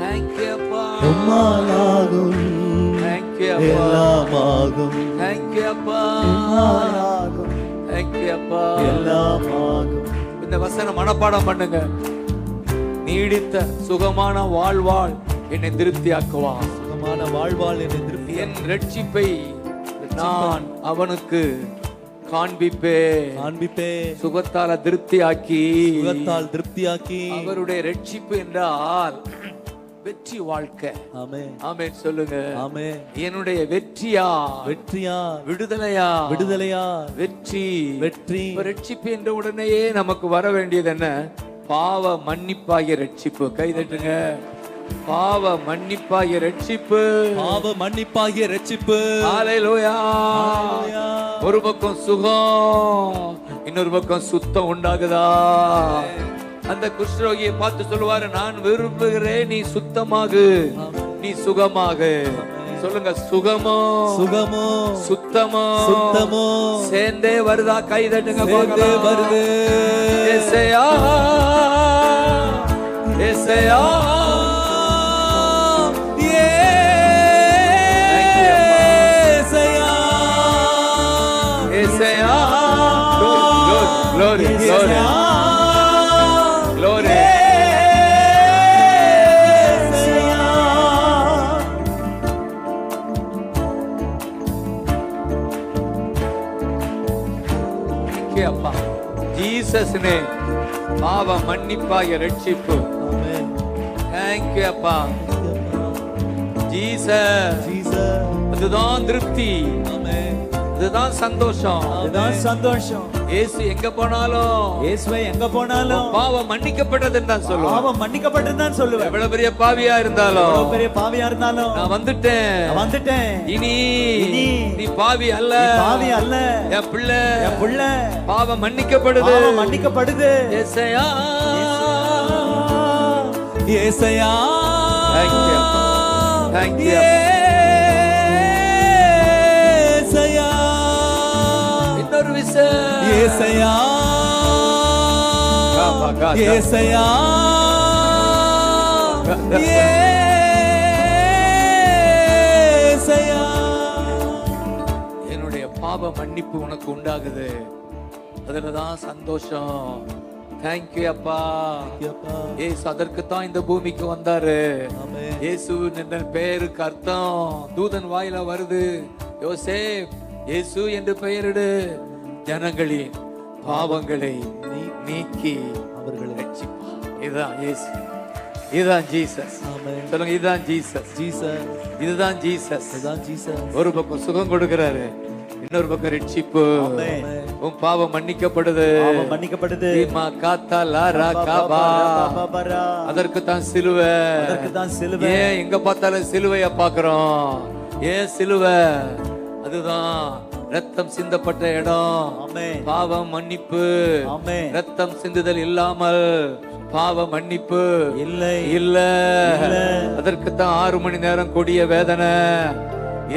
தேங்க்யூ அப்பா. உம்மாலாகும் தேங்க்யூ அப்பா. எல்லாமாகும், தேங்க்யூ அப்பா. உம்மாலாகும் தேங்க்யூ அப்பா. எல்லாமாகும். இந்த வசனம் மனப்பாடம் பண்ணுங்க. நீடித்த சுகமான வாழ்வாள் என்னை திருப்தியாக்குவான். சுகமான வாழ்வாள் என்னை திருப்தி. என் ரட்சிப்பை நான் அவனுக்கு காண்பிப்பே. காண்பிப்பே. சுகத்தால திருப்தியாக்கி, சுகத்தால் திருப்தியாக்கி. அவருடைய ரட்சிப்பு என்றால் வெற்றி வாழ்க்கை. ஆமென். ஆமென் சொல்லுங்க. ஆமென். என்னுடைய வெற்றியா, வெற்றியா, விடுதலையா, விடுதலையா, வெற்றி. வெற்றி. இப்ப ரட்சிப்பு என்ற உடனேயே நமக்கு வர வேண்டியது என்ன? பாவ மன்னிப்பாகிய ரட்சிப்பு. கைதட்டுங்க. பாவ மன்னிப்பாகிய ரட்சிப்பு. பாவ மன்னிப்பாகிய ரட்சிப்பு. ஹalleluya. ஹalleluya. ஒரு பக்கம் சுகம், இன்னொரு பக்கம் சுத்தம் உண்டாகுதா? அந்த குஷ்டரோகியை பார்த்து சொல்லுவாரு, நான் விரும்புகிறேன் நீ சுத்தமாகு, நீ சுகமாகு. சொல்லுங்க. சுகமோ, சுகமோ, சுத்தமோ, சுத்தமோ சேர்ந்தே வருதா? கை தட்டுங்க சேர்ந்தே பார்க்கலாம். வருது. ஏசையா, ஏசையா, ஏசையா, ஏசையா. Glory, glory, glory, glory. அப்பா ஜீசஸ் நே பாவ மன்னிப்பாகிய ரட்சிப்பு. ஆமென். தேங்க்யூ அப்பா. Jesus, Jesus. அதுதான் திருப்தி, ஆமென். அதுதான் சந்தோஷம். இதுதான் சந்தோஷம். இயேசு எங்க போனாலும், இயேசுவே எங்க போனாலும் பாவம் மன்னிக்கப்பட்டதுன்னு தான் சொல்லுவான். பாவம் மன்னிக்கப்பட்டதுதான் சொல்லுவேன். எவ்வளவு பெரிய பாவியா இருந்தாலும், எவ்வளவு பெரிய பாவியா இருந்தாலும் நான் வந்துட்டேன், நான் வந்துட்டேன். இனி இனி நீ பாவி அல்ல, நீ பாவி அல்ல, என் பிள்ளை, என் புள்ள பாவம் மன்னிக்கப்படுது. பாவம் மன்னிக்கப்படுது. ஏசையா, ஏசையா. Thank you. Thank you. ஏசையா. இன்னொரு விஷயம். ஏசையா. ஏசையா. ஏசையா. என்னுடைய பாவ மன்னிப்பு உனக்கு உண்டாகுது, அதுலதான் சந்தோஷம். தேங்க்யூ அப்பா. அப்பா. இயேசு அதற்குத்தான் இந்த பூமிக்கு வந்தாரு. ஆமென். இயேசு என்ற பெயருக்கு அர்த்தம் தூதன் வாயில வருது, யோசேப் இயேசு என்று பெயரிடு, ஜனங்களின் பாவங்களை நீக்கி அவர்களை ரட்சிப்பார். இதுதான் இயேசு, இதுதான் ஜீசஸ். ஆமென். சொல்லுங்க, இதுதான் ஜீசஸ். ஜீசஸ். இதுதான் ஜீசஸ். இதுதான் ஜீசஸ். ஒரு பக்கம் சுகம் கொடுக்கிறாரு, இன்னொரு பக்கம் ரட்சிப்பு. ஆமென். உன் பாவம் மன்னிக்கப்படுது. பாவம் மன்னிக்கப்படுது. தீமா காத்தா லாரா காபா. அதற்கு தான் சிலுவை. அதற்கு தான் சிலுவை. ஏன் எங்க பார்த்தாலும் சிலுவைய பார்க்கிறோம்? ஏன் சிலுவை? அதுதான் ரத்தம் சிந்தப்பட்ட இடம். ஆமென். பாவம் மன்னிப்பு. ஆமென். ரத்தம் சிந்துதல் இல்லாமல் பாவ மன்னிப்பு இல்லை. இல்ல. அதற்கு தான் 6 மணி நேரம் கொடிய வேதனை.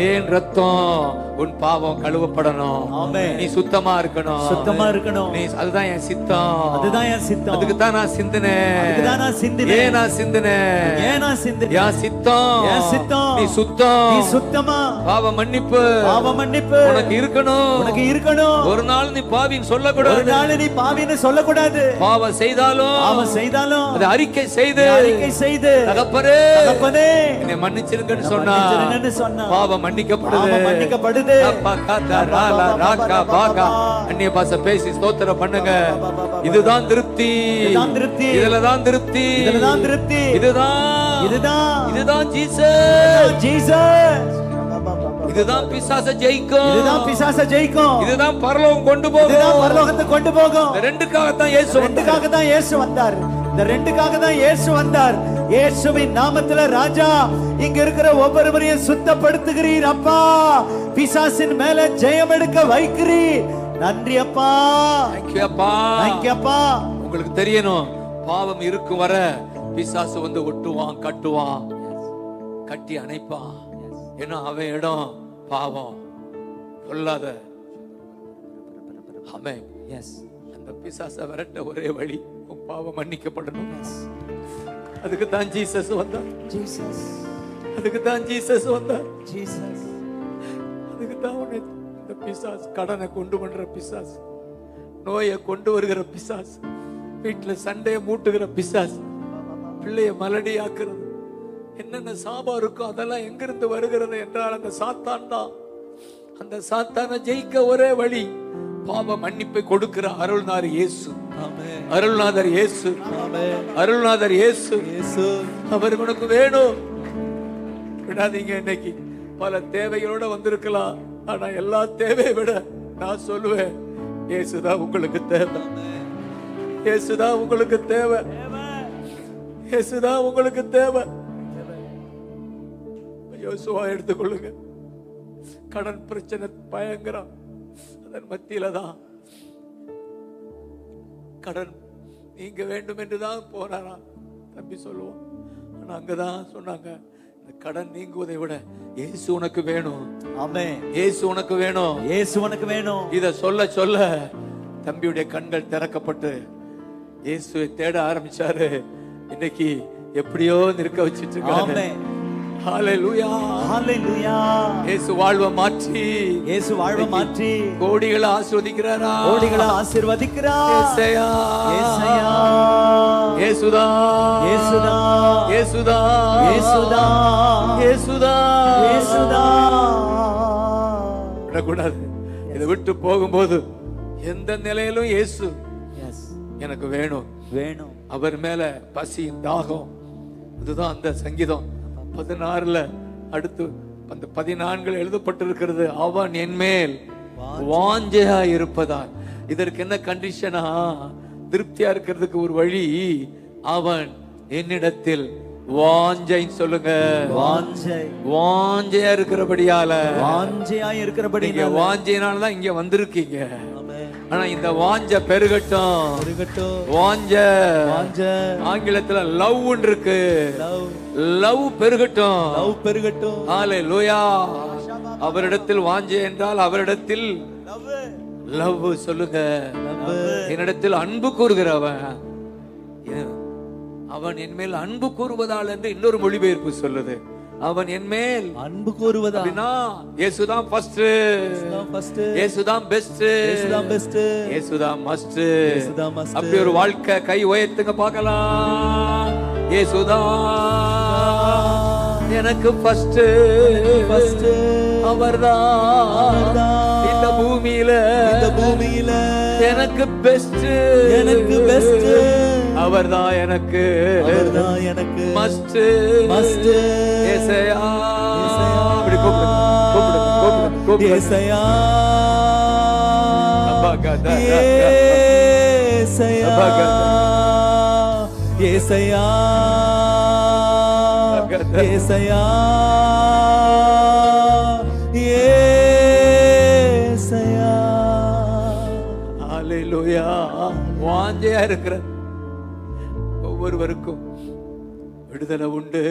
ஏன் ரத்தம்? உன் பாவம் கழுவப்படணும். ஆமென். நீ சுத்தமா இருக்கணும். சுத்தமா இருக்கணும். நீ அதுதான் என் சித்தம். அதுதான் என் சித்தம். அதுக்கு தான் நான் சிந்தினேன். அதுக்கு தான் நான் சிந்தினேன். ஏன் நான் சிந்தினேன்? ஏன் நான் சிந்தினேன்? என் சித்தம். என் சித்தம். நீ சுத்தம். நீ சுத்தமா. பாவ மன்னிப்பு. பாவ மன்னிப்பு உனக்கு இருக்கணும். உனக்கு இருக்கணும். ஒரு நாள் நீ பாவின்னு சொல்லக்கூடாது. ஒரு நாள் நீ பாவின்னு சொல்லக்கூடாது. பாவம் செய்தாலும் பாவம் செய்தாலும் அதை அறிக்கை செய்து அறிக்கை செய்து தகப்பனே தகப்பனே என்னை மன்னிச்சிருங்கன்னு சொன்னா மன்னிச்சிருங்கன்னு சொன்னா பாவம் மன்னிக்கப்படுது. பாவம் மன்னிக்கப்படுது. அப்பா காத்தா ராலா ராக்கா பாகா. அந்நிய பாஷை பேசி ஸ்தோத்திரம் பண்ணுங்க. இதுதான் திருப்தி. இதுதான் திருப்தி. இதுலதான் திருப்தி. இதுலதான் திருப்தி. இதுதான் இதுதான் ஜீசஸ். ஜீசஸ். இதுதான் பிசாசை ஜெயிக்கும். இதுதான் பிசாசை ஜெயிக்கும். இதுதான் பரலோகம் கொண்டு போகும். இதுதான் பரலோகத்தை கொண்டு போகும். இந்த ரெண்டுக்காகத்தான் இயேசு வந்தார். ரெண்டுக்காக தான் இயேசு வந்தார். இந்த ரெண்டுக்காக தான் இயேசு வந்தார். இயேசுவின் நாமத்துல ராஜா இங்க இருக்கிற ஒவ்வொருவரையும் சுத்தப்படுத்துகிறீர் அப்பா. பிசாசின் மேல ஜெயம் எடுக்க வைக்கிறீர். நன்றி அப்பா. Thank you அப்பா. Thank you அப்பா. உங்களுக்கு தெரியணும், பாவம் இருக்கும் வர பிசாசு வந்து ஒட்டுவான், கட்டுவான், கட்டி அணைப்பான். ஏன்னா அவன் இடம் பாவம் சொல்லாத. ஆமென். எஸ். அந்த பிசாசை விரட்ட ஒரே வழி உன் பாவம் மன்னிக்கப்படணும். அதுக்கு தான் ஜீசஸ் வந்தார். ஜீசஸ். அதுக்கு தான் ஜீசஸ் வந்தார். ஜீசஸ். அதுக்கு தான் உன்னை இந்த பிசாசு, கடனை கொண்டு பண்ற பிசாசு, நோயை கொண்டு வருகிற பிசாசு, வீட்டுல சண்டையை மூட்டுகிற பிசாசு, பிள்ளைய மலடி ஆக்குறது, என்னென்ன சாபம் இருக்கோ அதெல்லாம் எங்கிருந்து வருகிறது என்றால் அந்த சாத்தான் தான். அந்த சாத்தானை ஜெயிக்க ஒரே வழி பாவ மன்னிப்பை கொடுக்கிற அருள்நாதர் இயேசு. ஆமென். அருள்நாதர் இயேசு. ஆமென். அருள்நாதர் இயேசு. இயேசு. அவர் உனக்கு வேணும். விடாதீங்க. இன்னைக்கு பல தேவைகளோட வந்திருக்கலாம். ஆனா எல்லா தேவையை விட நான் சொல்லுவேன், இயேசுதான் உங்களுக்கு தேவை. இயேசுதான் உங்களுக்கு தேவை. இயேசுதான் உங்களுக்கு தேவை. யோசுவா எடுத்துக்கொள்ளுங்க. கடன் பிரச்சனை பயங்கரம். அதன் மத்தியில தான் கடன் நீங்க வேண்டும் என்றுதான் போனாரா தம்பி சொல்லுவோம். ஆனா அங்கதான் சொன்னாங்க, இந்த கடன் நீங்குவதை விட இயேசு உனக்கு வேணும். ஆமென். இயேசு உனக்கு வேணும். இயேசு உனக்கு வேணும். இத சொல்ல சொல்ல தம்பியுடைய கண்கள் திறக்கப்பட்டு இயேசுவை தேட ஆரம்பிச்சாரு. இன்னைக்கு எப்படியோ நிற்க வச்சிட்டு இருக்காங்க. ஆமென். ஹalleluya. ஹalleluya. இயேசு வாழ்வை மாற்றி, இயேசு வாழ்வை மாற்றி கோடிகளை ஆசீர்வதிக்கிறாரா? கோடிகளை ஆசீர்வதிக்கிறார். இயேசையா. இயேசையா. இயேசுதா. இயேசுதா. இயேசுதா. இயேசுதா. இயேசுதா. இயேசுதா. விடக்கூடாது. இதை விட்டு போகும்போது எந்த நிலையிலும் இயேசு எஸ் எனக்கு வேணும். வேணும். அவர் மேல பசியும் தாகம். அதுதான் அந்த சங்கீதம் 16ல அடுத்து அந்த 14 எழுதப்பட்டிருக்கிறது. அவன் என் மேல் வாஞ்சையா இருப்பதால். இதற்கு என்ன கண்டிஷனா? திருப்தியா இருக்கிறதுக்கு ஒரு வழி, அவன் என்னிடத்தில் வாஞ்சைன்னு சொல்லுங்க. வாஞ்சை. வாஞ்சையா இருக்கிறபடியால, வாஞ்சையா இருக்கிறபடி நீங்க வாஞ்சையினால தான் இங்க வந்திருக்கீங்க. ஆனா இந்த வாஞ்ச பெருகட்டும். இருக்கட்டும். வாஞ்ச வாஞ்சை. ஆங்கிலத்துல லவ் இருக்கு. லவ். லவ் பெருகட்டும். லவ் பெருகட்டும். ஹalleluya. அவரிடத்தில் வாஞ்சை என்றால் அவரிடத்தில் லவ் சொல்லுங்க. என்னிடத்தில் அன்பு கூறுகிறவன், அவன் என் மேல் அன்பு கூறுவதால் என்று இன்னொரு மொழிபெயர்ப்பு சொல்லுது. அவன் என் மேல் அன்பு கூறுவதா? அப்படின்னா இயேசுதான் ஃபர்ஸ்ட், ஃபர்ஸ்ட், இயேசுதான் பெஸ்ட், இயேசுதான் பெஸ்ட், இயேசுதான் மஸ்ட். இயேசுதான் மஸ்ட். அப்படி ஒரு வாழ்க்கை கை உயர்த்துங்க பார்க்கலாம். இயேசுதான் எனக்கு ஃபர்ஸ்ட், ஃபர்ஸ்ட், அவர்தான் இந்த பூமியில எனக்கு பெஸ்ட், எனக்கு பெஸ்ட், அவர்தான் எனக்கு மஸ்ட், மஸ்ட். ஏசாயா அப்படி கூப்பிடுங்க, கூப்பிடுங்க, கூப்பிடுங்க, கூப்பிடுங்க. ஏசாயா, அபகதா, ஏசாயா, ஏசாயா, ஏசாயா, ஏசாயா. ஹல்லேலூயா. வாஞ்சையா இருக்கிற ஒவ்வொருவருக்கும் விடுதலை உண்டு.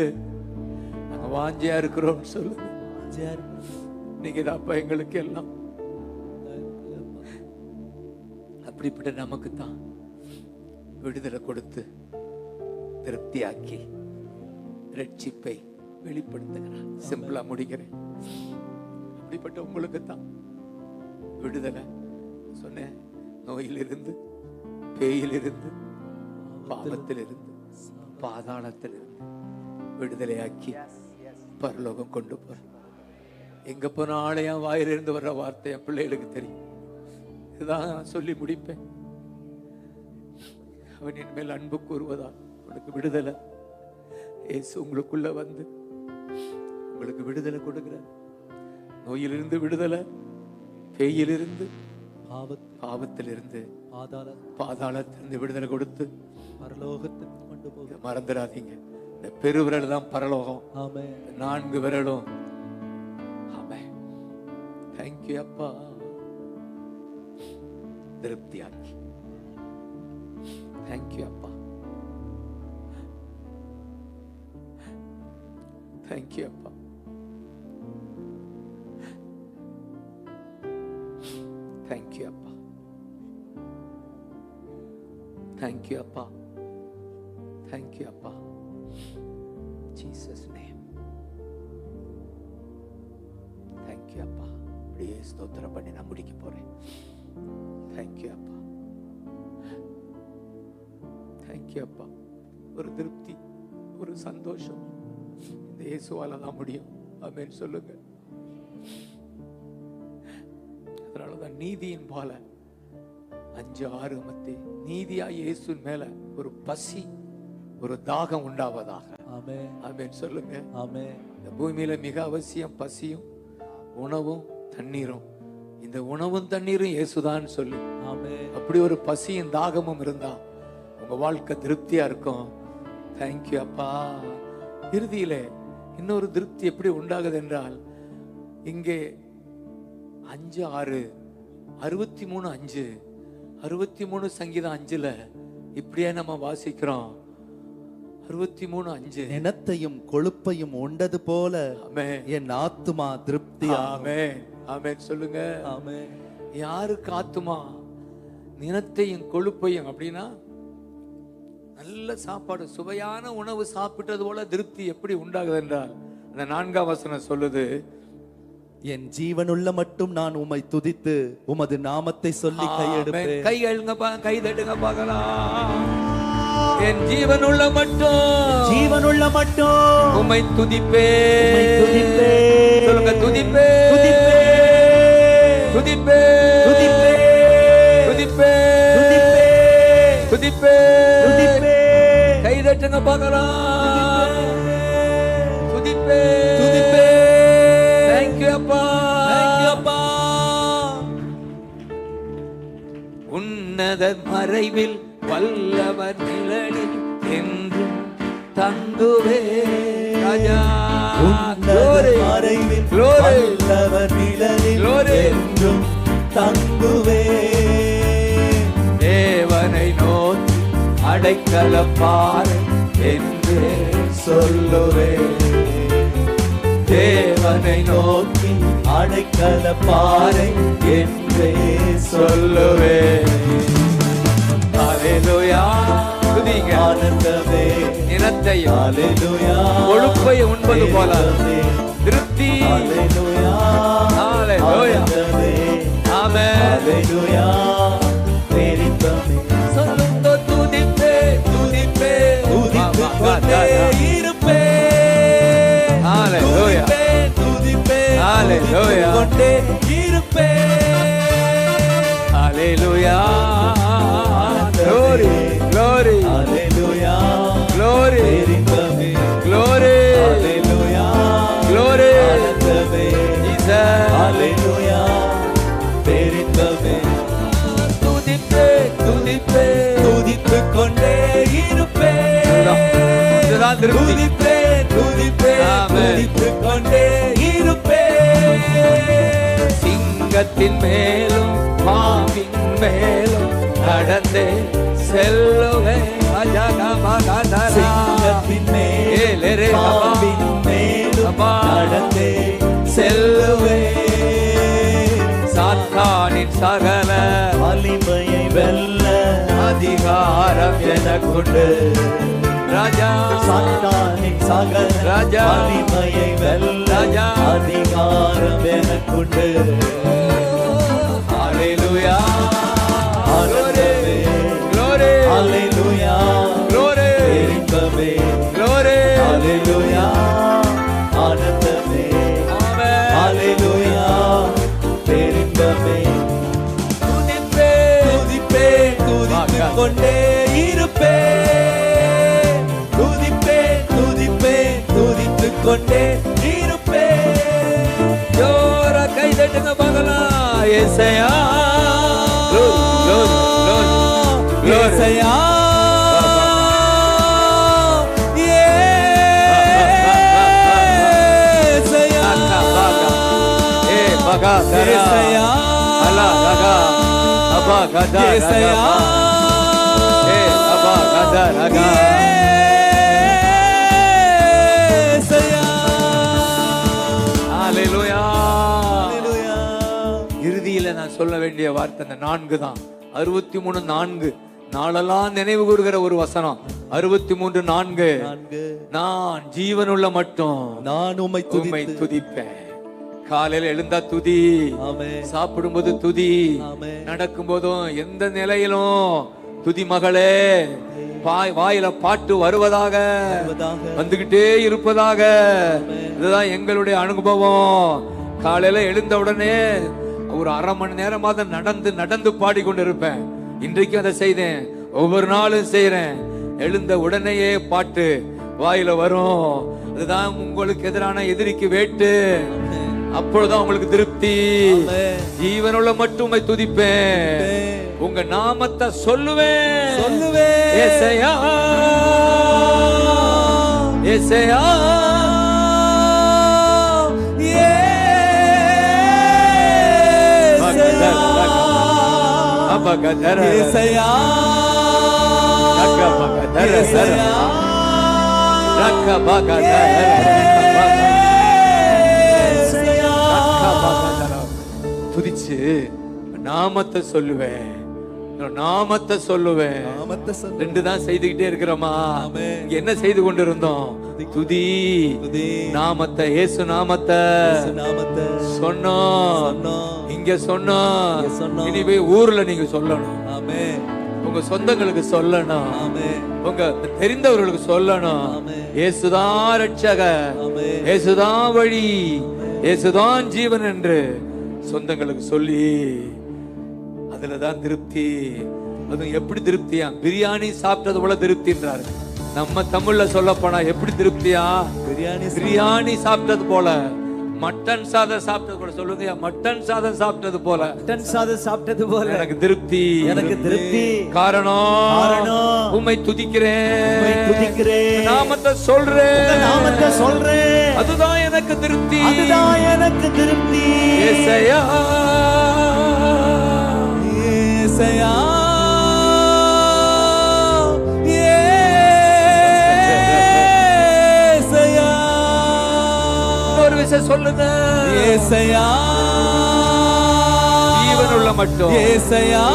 நாங்க வாஞ்சையா இருக்கிறோம் சொல்லுங்க. நீங்க தான்ப்பா எங்களுக்கு எல்லாம். அப்படிப்பட்ட நமக்கு தான் விடுதலை கொடுத்து திருப்தியாக்கி ரட்சிப்பை வெளிப்படுத்துகிறார். சிம்பிளா முடிக்கிறேன். அப்படிப்பட்ட உங்களுக்கு தான் விடுதலை சொன்னேன். நோயிலிருந்து, பேயிலிருந்து, பாவத்திலிருந்து, பாதாளத்திலிருந்து விடுதலையாக்கி பரலோகம் கொண்டு போற. எங்க போனாலும் என் வாயிலிருந்து வர்ற வார்த்தை என் பிள்ளைகளுக்கு தெரியும். இதுதான் நான் சொல்லி முடிப்பேன். அவன் என் மேல் அன்பு கூறுவதால் உனக்கு விடுதலை. இயேசு உங்களுக்குள்ள வந்து உங்களுக்கு விடுதலை கொடுக்கிறார். நோயிலிருந்து விடுதலை, பேயிலிருந்து, பாவத்திலிருந்து, பாதாளத்திலிருந்து விடுதலை கொடுத்து பரலோகத்துக்கு கொண்டு போக மறந்துடாதீங்க. இந்த பெருவிரல் தான் பரலோகம். ஆமென். 4 விரலும். ஆமென். Thank you அப்பா. திருப்தியாக்கி. Thank you அப்பா. Thank you அப்பா. Thank you அப்பா. Thank you அப்பா. Thank you அப்பா. Jesus name. Thank you அப்பா. அப்படியே ஸ்தோத்திரம் பண்ணி நான் முடிக்க போறேன். Thank you அப்பா. Thank you அப்பா. ஒரு திருப்தி, ஒரு சந்தோஷம் இந்த இயேசுவால தான் முடியும். ஆமென் சொல்லுங்க. அதனாலதான் நீதியின் பால 5-6 மத்தி நீதியா இயேசுவின் மேல ஒரு பசி, ஒரு தாகம் உண்டாவதாக. ஆமென். ஆமென் சொல்லுங்க. ஆமென். இந்த பூமியில மிக அவசியம் பசியும் உணவும் தண்ணீரும். இந்த உணவும் தண்ணீரும் இயேசுதான் சொல்லு. ஆமென். அப்படி ஒரு பசியும் தாகமும் இருந்தா உங்க வாழ்க்கை திருப்தியா இருக்கும். தேங்க்யூ அப்பா. இறுதியில இன்னொரு திருப்தி எப்படி உண்டாகுது என்றால், இங்கே 5-6 63:5 63 சங்கீதம் 5ல இப்படியே நம்ம வாசிக்கிறோம். 63:5 நினத்தையும் கொழுப்பையும் உண்டது போல என் ஆத்துமா திருப்தி. ஆமென். ஆமென் சொல்லுங்க. ஆமென். யாருக்கு ஆத்துமா நினத்தையும் கொழுப்பையும் அப்படின்னா நல்ல சாப்பாடு, சுவையான உணவு சாப்பிட்டது போல திருப்தி எப்படி உண்டாகுது என்றால், அந்த 4ஆம் வசனம் சொல்லுது, என் ஜீவனுள்ள மட்டும் நான் உம்மை துதித்து உமது நாமத்தை சொல்லி கையெடுப்பேன். கை தட்டுங்க பார்க்கலாம். என் ஜீவனுள்ள மட்டும் உம்மை துதிப்பேன். சொல்லுங்க, துதிப்பேன், துதிப்பேன், துதிப்பேன், துதிப்பேன், துதிப்பேன். கை தட்டுங்க பார்க்கலாம். துதிப்பேன், துதிப்பேன். தேங்க்யூ அப்பா. தேங்க்யூ அப்பா. உன்னத மறைவில் வல்லவர் நிழலில் என்றும் தங்குவே ராஜா. மறைவில் வல்லவர் நிழலில் என்றும் தங்குவே. தேவனை நோக்கி அடைக்கல பாறை என்று சொல்லுவே. தேவனை நோக்கி அடைக்கல பாறை என்றே சொல்லுவே. ஹல்லேலூயா. துதிங்க. ஆனந்தமே நிலத்தையும் ஹalleluya கொழுப்பை உண்பது போல திருப்தி. ஹalleluya ஹalleluya ஆனந்தமே ஆமென். ஹalleluya பேரின்பமே சொல்லுங்க துதிப்பே துதிப்பே துதித்துக் கொண்டே இருப்பேன் ஹalleluya துதிப்பேன் ஹalleluya கொண்டே இருப்பேன் ஹalleluya glory glory ஹalleluya glory பேரின்பமே glory ஹalleluya glory ஆனந்தமே Jesus ஹalleluya பேரின்பமே துதிப்பே துதிப்பே துதித்துக் கொண்டே இருப்பேன் இதுதான் திருப்தி. துதிப்பேன் துதிப்பேன் ஆமென். துதித்துக் கொண்டே இருப்பேன் சிங்கத்தின் மேலும் பாம்பின் மேலும் நடந்தே செல்லுவேன் சிங்கத்தின் மேல் ஏலே பாம்பின் மேலும் அப்பா. நடந்தே செல்லுவேன் சாத்தானின் சகல வலிமையை வெல்ல அதிகாரம் எனக்குண்டு ராஜா சாத்தானின் சகல ராஜா. வலிமையை வெல்ல ராஜா. அதிகாரம் எனக்குண்டு ஹalleluya ஆனந்தமே glory ஹalleluya glory பேரின்பமே glory ஹalleluya ஆனந்தமே ஆமென். ஹalleluya பேரின்பமே துதிப்பே துதிப்பேன் துதித்துக் கொண்டே இருப்பேன் துதிப்பேன் துதிப்பேன் துதித்துக் கொண்டே இருப்பேன் ஜோர கை தட்டுங்க பார்க்கலாம். ஏசையா glory glory glory glory ஏசையா ஏசையா baga ஏசையா ala raga aba gada ஏசையா aba gada raga ஏசையா ஹalleluya. ஹalleluya இறுதியில நான் சொல்ல வேண்டிய வார்த்தை அந்த 4 தான். 63:4 நாளெல்லாம் நினைவு கூறுகிற ஒரு வசனம். 63:4 நான் ஜீவனுள்ள மட்டும் நான் உம்மை உம்மை துதிப்பேன். காலையில எழுந்தா துதி, ஆமென். சாப்பிடும்போது துதி, ஆமென். நடக்கும் போதும் எந்த நிலையிலும் துதி மகளே. வாயில பாட்டு வருவதாக வந்துகிட்டே இருப்பதாக. இதுதான் எங்களுடைய அனுபவம். காலையில எழுந்த உடனே ஒரு அரை மணி நேரமாக நடந்து நடந்து பாடிக்கொண்டிருப்பேன். இன்றைக்கு அதை செய்தேன், ஒவ்வொரு நாளும் செய்யறேன். எழுந்த உடனேயே பாட்டு வாயில வரும். அதுதான் உங்களுக்கு எதிரான எதிரிக்கு வேட்டு. அப்பொழுதுதான் உங்களுக்கு திருப்தி. ஜீவனுள்ள மட்டுமே துதிப்பேன், உங்க நாமத்தை சொல்லுவேன் சொல்லுவேன் ஏசையா ஏசையா ஏசையா துதிச்சு நாமத்தை சொல்லுவேன், நாமத்தை சொல்லுவேன். நாமத்தை சொல்லு. 2 தான் செய்துகிட்டே இருக்கிறோமா? ஆமென். இங்க என்ன செய்து கொண்டிருந்தோம்? துதி துதி. நாமத்தை, இயேசு நாமத்தை நாமத்தை சொன்னோம். சொன்னோம். இங்க சொன்னோம். இங்க சொன்னோம். இனி போய் ஊர்ல நீங்க சொல்லணும், ஆமென் உங்க சொந்தங்களுக்கு சொல்லணும், ஆமென் உங்க தெரிந்தவர்களுக்கு சொல்லணும். ஆமென். இயேசுதான் ரட்சகர், ஆமென். இயேசுதான் வழி, இயேசுதான் ஜீவன் என்று சொந்தங்களுக்கு சொல்லி அதுலதான் திருப்தி. அது எப்படி திருப்தியா? பிரியாணி சாப்பிட்டது போல திருப்தின்றாரு. நம்ம தமிழ்ல சொல்ல போனா எப்படி திருப்தியா? பிரியாணி சாப்பிட்டது போல, மட்டன் சாதம் சாப்பிட்டது போல. சொல்லுங்க, மட்டன் சாதம் சாப்பிட்டது போல, மட்டன் சாதம் சாப்பிட்டது போல எனக்கு திருப்தி. எனக்கு திருப்தி. காரணம் உம்மை துதிக்கிறேன், உம்மை துதிக்கிறேன், நாமத்தை சொல்றேன், உங்க நாமத்தை சொல்றேன். அதுதான் எனக்கு திருப்தி, அதுதான் எனக்கு திருப்தி. ஏசையா ஏசையா ஏசையா ஒரு விஷயம் சொல்லுங்க, ஏசையா ஜீவனுள்ள மட்டும் ஏசையா